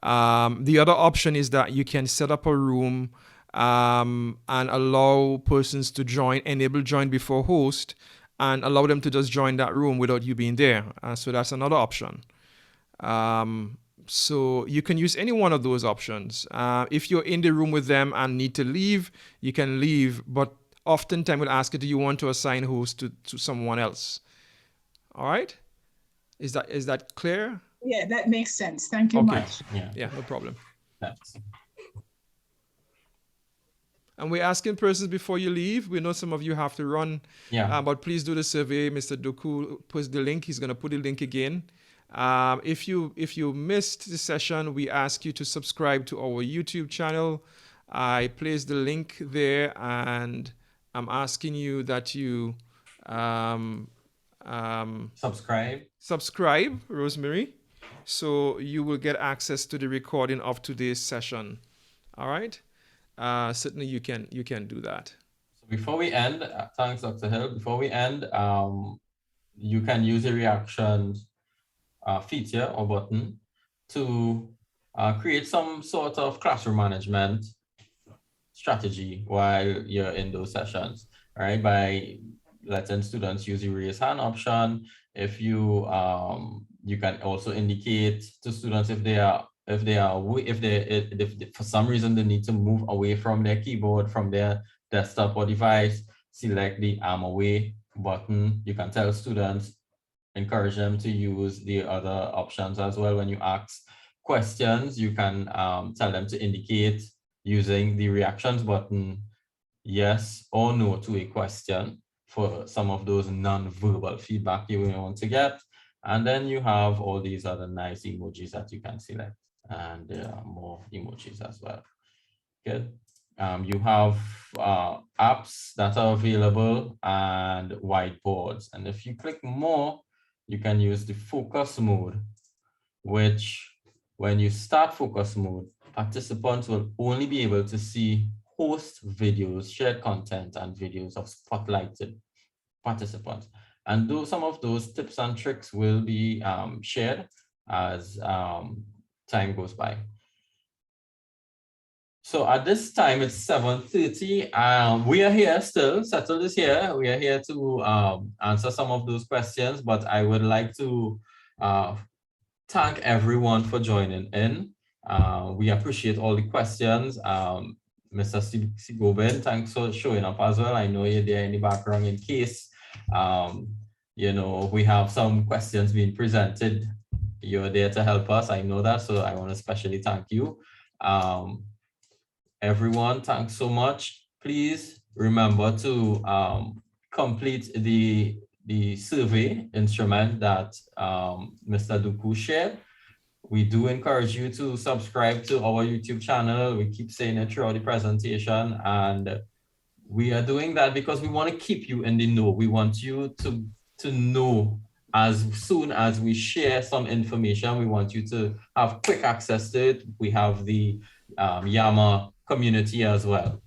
The other option is that you can set up a room and allow persons to join, enable join before host, and allow them to just join that room without you being there. So that's another option. So you can use any one of those options. If you're in the room with them and need to leave, you can leave, but oftentimes we'll ask you, do you want to assign host to someone else? All right? Is that clear? Yeah, that makes sense. Thank you Okay. much. Yeah, no problem. Thanks. And we're asking persons before you leave. We know some of you have to run, but please do the survey. Mr. Doku puts the link. He's going to put the link again. If you missed the session, we ask you to subscribe to our YouTube channel. I placed the link there, and I'm asking you that you subscribe, Rosemary, so you will get access to the recording of today's session. All right. Certainly you can do that. So before we end, thanks, Dr. Hill. Before we end, you can use the reactions feature or button to create some sort of classroom management strategy while you're in those sessions, right? By letting students use the raise hand option. If you you can also indicate to students if for some reason they need to move away from their keyboard, from their desktop or device, select the I'm away button. You can tell students, encourage them to use the other options as well. When you ask questions, you can tell them to indicate using the reactions button yes or no to a question for some of those non-verbal feedback you want to get. And then you have all these other nice emojis that you can select, and there are more emojis as well. Good. You have apps that are available and whiteboards. And if you click more, you can use the focus mode, which when you start focus mode, participants will only be able to see host videos, shared content, and videos of spotlighted participants. And some of those tips and tricks will be shared as time goes by. So at this time, it's 7:30. We are here still, Settled is here. We are here to answer some of those questions, but I would like to thank everyone for joining in. We appreciate all the questions. Mr. Sigobin, thanks for showing up as well. I know you're there in the background in case, you know, we have some questions being presented. You're there to help us. I know that, so I want to especially thank you. Everyone, thanks so much. Please remember to complete the survey instrument that Mr. Duku shared. We do encourage you to subscribe to our YouTube channel. We keep saying it throughout the presentation, and we are doing that because we want to keep you in the know. We want you to know as soon as we share some information. We want you to have quick access to it. We have the Yama community as well.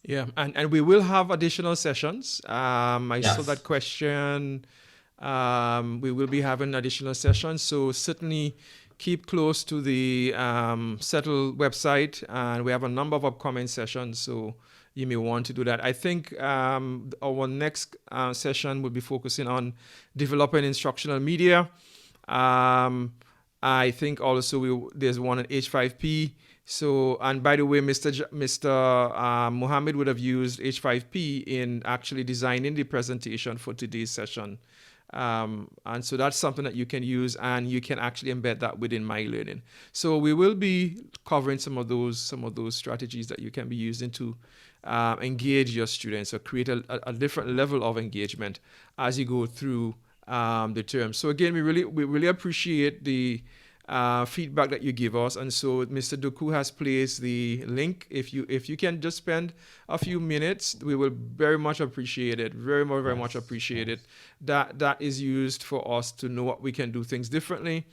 Yeah, and we will have additional sessions. I saw that question. We will be having additional sessions, so certainly keep close to the Settle website, and we have a number of upcoming sessions, so you may want to do that. I think our next session will be focusing on developing instructional media. I think also there's one on H5P. So, and by the way, Mr. Mohammed would have used H5P in actually designing the presentation for today's session. And so that's something that you can use, and you can actually embed that within myeLearning. So we will be covering some of those strategies that you can be using to engage your students or create a different level of engagement as you go through the term. So again, we really appreciate the feedback that you give us, and so Mr. Doku has placed the link. If you can just spend a few minutes, we will very much appreciate it. Very much appreciate it. That is used for us to know what we can do things differently,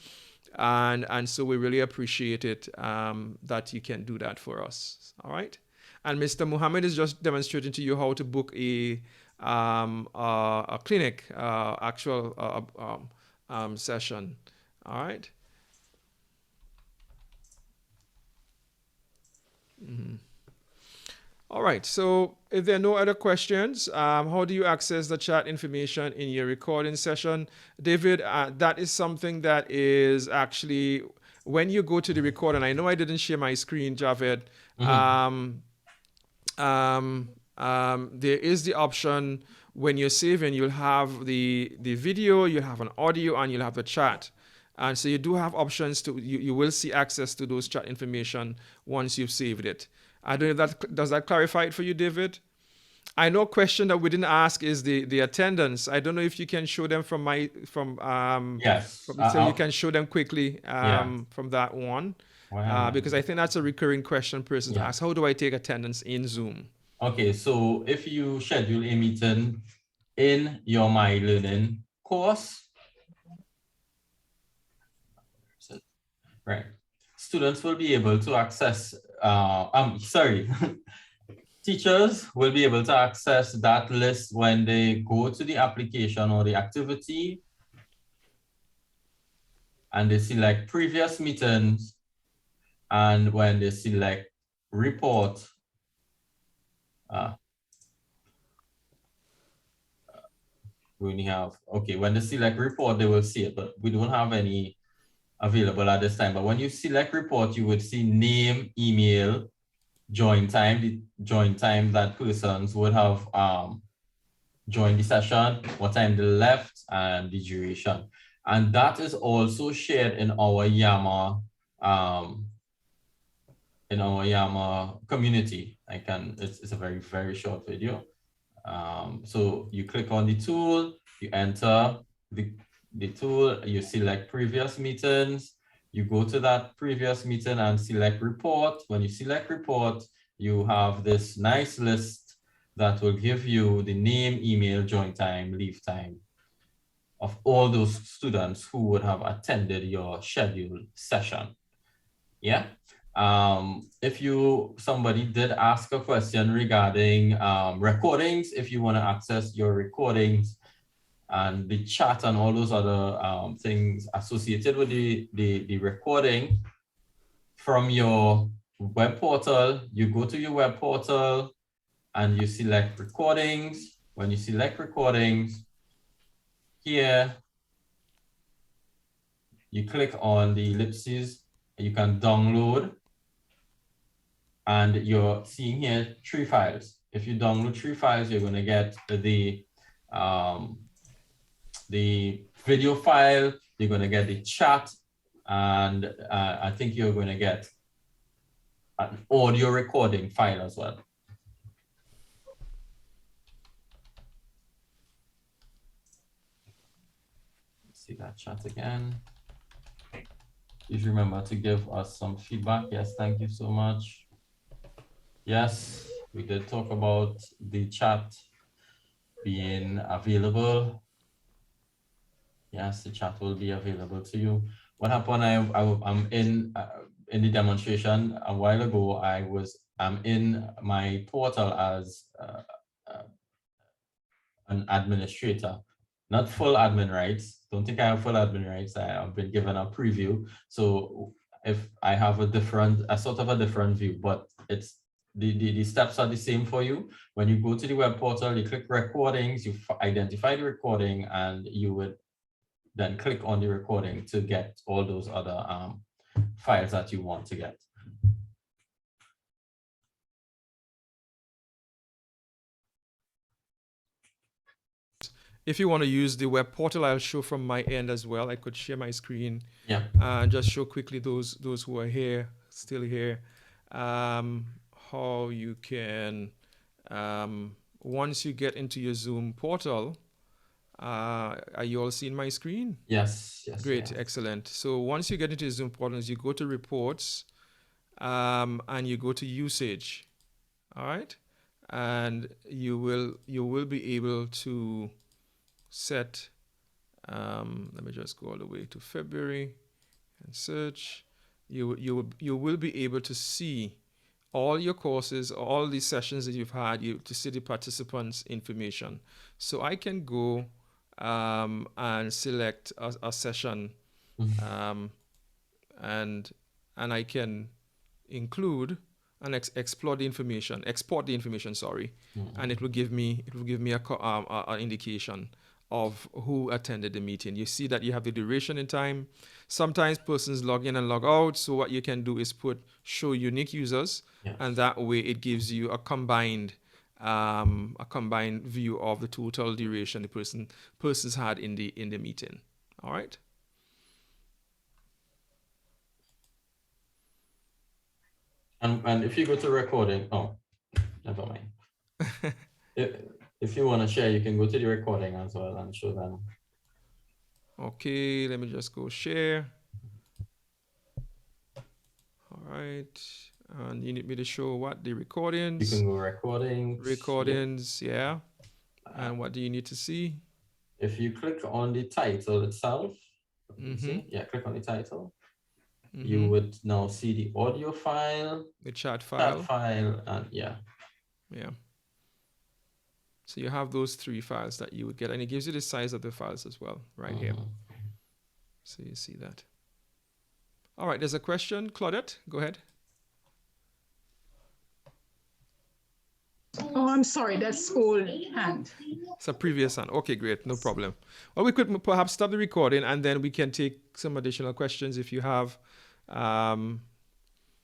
and so we really appreciate it that you can do that for us. All right, and Mr. Muhammad is just demonstrating to you how to book a clinic actual session. All right. All right, so if there are no other questions, how do you access the chat information in your recording session? David, that is something that is actually, when you go to the recording, I know I didn't share my screen, Javed. There is the option when you're saving, you'll have the video, you have an audio, and you'll have the chat. And so you do have options to, you will see access to those chat information once you've saved it. I don't know if that, does that clarify it for you, David? I know a question that we didn't ask is the attendance. I don't know if you can show them from Yes. so you can show them quickly Yeah. from that one. Wow. Because I think that's a recurring question persons ask. How do I take attendance in Zoom? Okay, so if you schedule a meeting in your myeLearning course, right, students will be able to access, teachers will be able to access that list when they go to the application or the activity and they select previous meetings, and when they select report, we only have, okay, when they select report, they will see it, but we don't have any available at this time. But when you select report, you would see name, email, join time, the join time that persons would have joined the session, what time they left, and the duration. And that is also shared in our Yammer community. It's a very, very short video. So you click on the tool, you enter the tool, you select previous meetings, you go to that previous meeting and select report. When you select report, you have this nice list that will give you the name, email, join time, leave time of all those students who would have attended your scheduled session. Yeah. If somebody did ask a question regarding recordings, if you want to access your recordings and the chat and all those other things associated with the recording from your web portal, you go to your web portal and you select recordings. When you select recordings, here, you click on the ellipses, you can download. And you're seeing here 3 files. If you download 3 files, you're going to get the video file, you're going to get the chat, and I think you're going to get an audio recording file as well. Let's see that chat again. Please remember to give us some feedback. Yes, thank you so much. Yes, we did talk about the chat being available. Yes, the chat will be available to you. What happened? I'm in the demonstration a while ago. I'm in my portal as an administrator, not full admin rights. Don't think I have full admin rights. I have been given a preview. So if I have a sort of a different view, but it's the steps are the same for you. When you go to the web portal, you click recordings, you identify the recording, and you would then click on the recording to get all those other files that you want to get. If you want to use the web portal, I'll show from my end as well. I could share my screen. Yeah. And just show quickly those who are here, still here, how you can, once you get into your Zoom portal, are you all seeing my screen? Yes. Yes. Great, yes. excellent. So once you get into your Zoom portal, you go to reports, and you go to usage. All right, and you will be able to set. Let me just go all the way to February and search. You will be able to see all your courses, all the sessions that you've had, to see the participants' information. So I can go and select a session, and I can include, and export the information, sorry, and it will give me an indication of who attended the meeting. You see that you have the duration and time. Sometimes persons log in and log out, so what you can do is put show unique users, and that way it gives you a combined view of the total duration the persons had in the meeting. All right. And if you go to recording, oh, never mind. if you want to share, you can go to the recording as well and show them. Okay, let me just go share. All right. And you need me to show what? The recordings? You can go recordings. Recordings, yeah. And what do you need to see? If you click on the title itself, click on the title. You would now see the audio file, the chat file, and yeah. So you have those 3 files that you would get, and it gives you the size of the files as well, right here. So you see that. All right, there's a question. Claudette, go ahead. Oh, I'm sorry, that's old hand. It's a previous hand. Okay, great, no problem. Well, we could perhaps stop the recording and then we can take some additional questions if you have.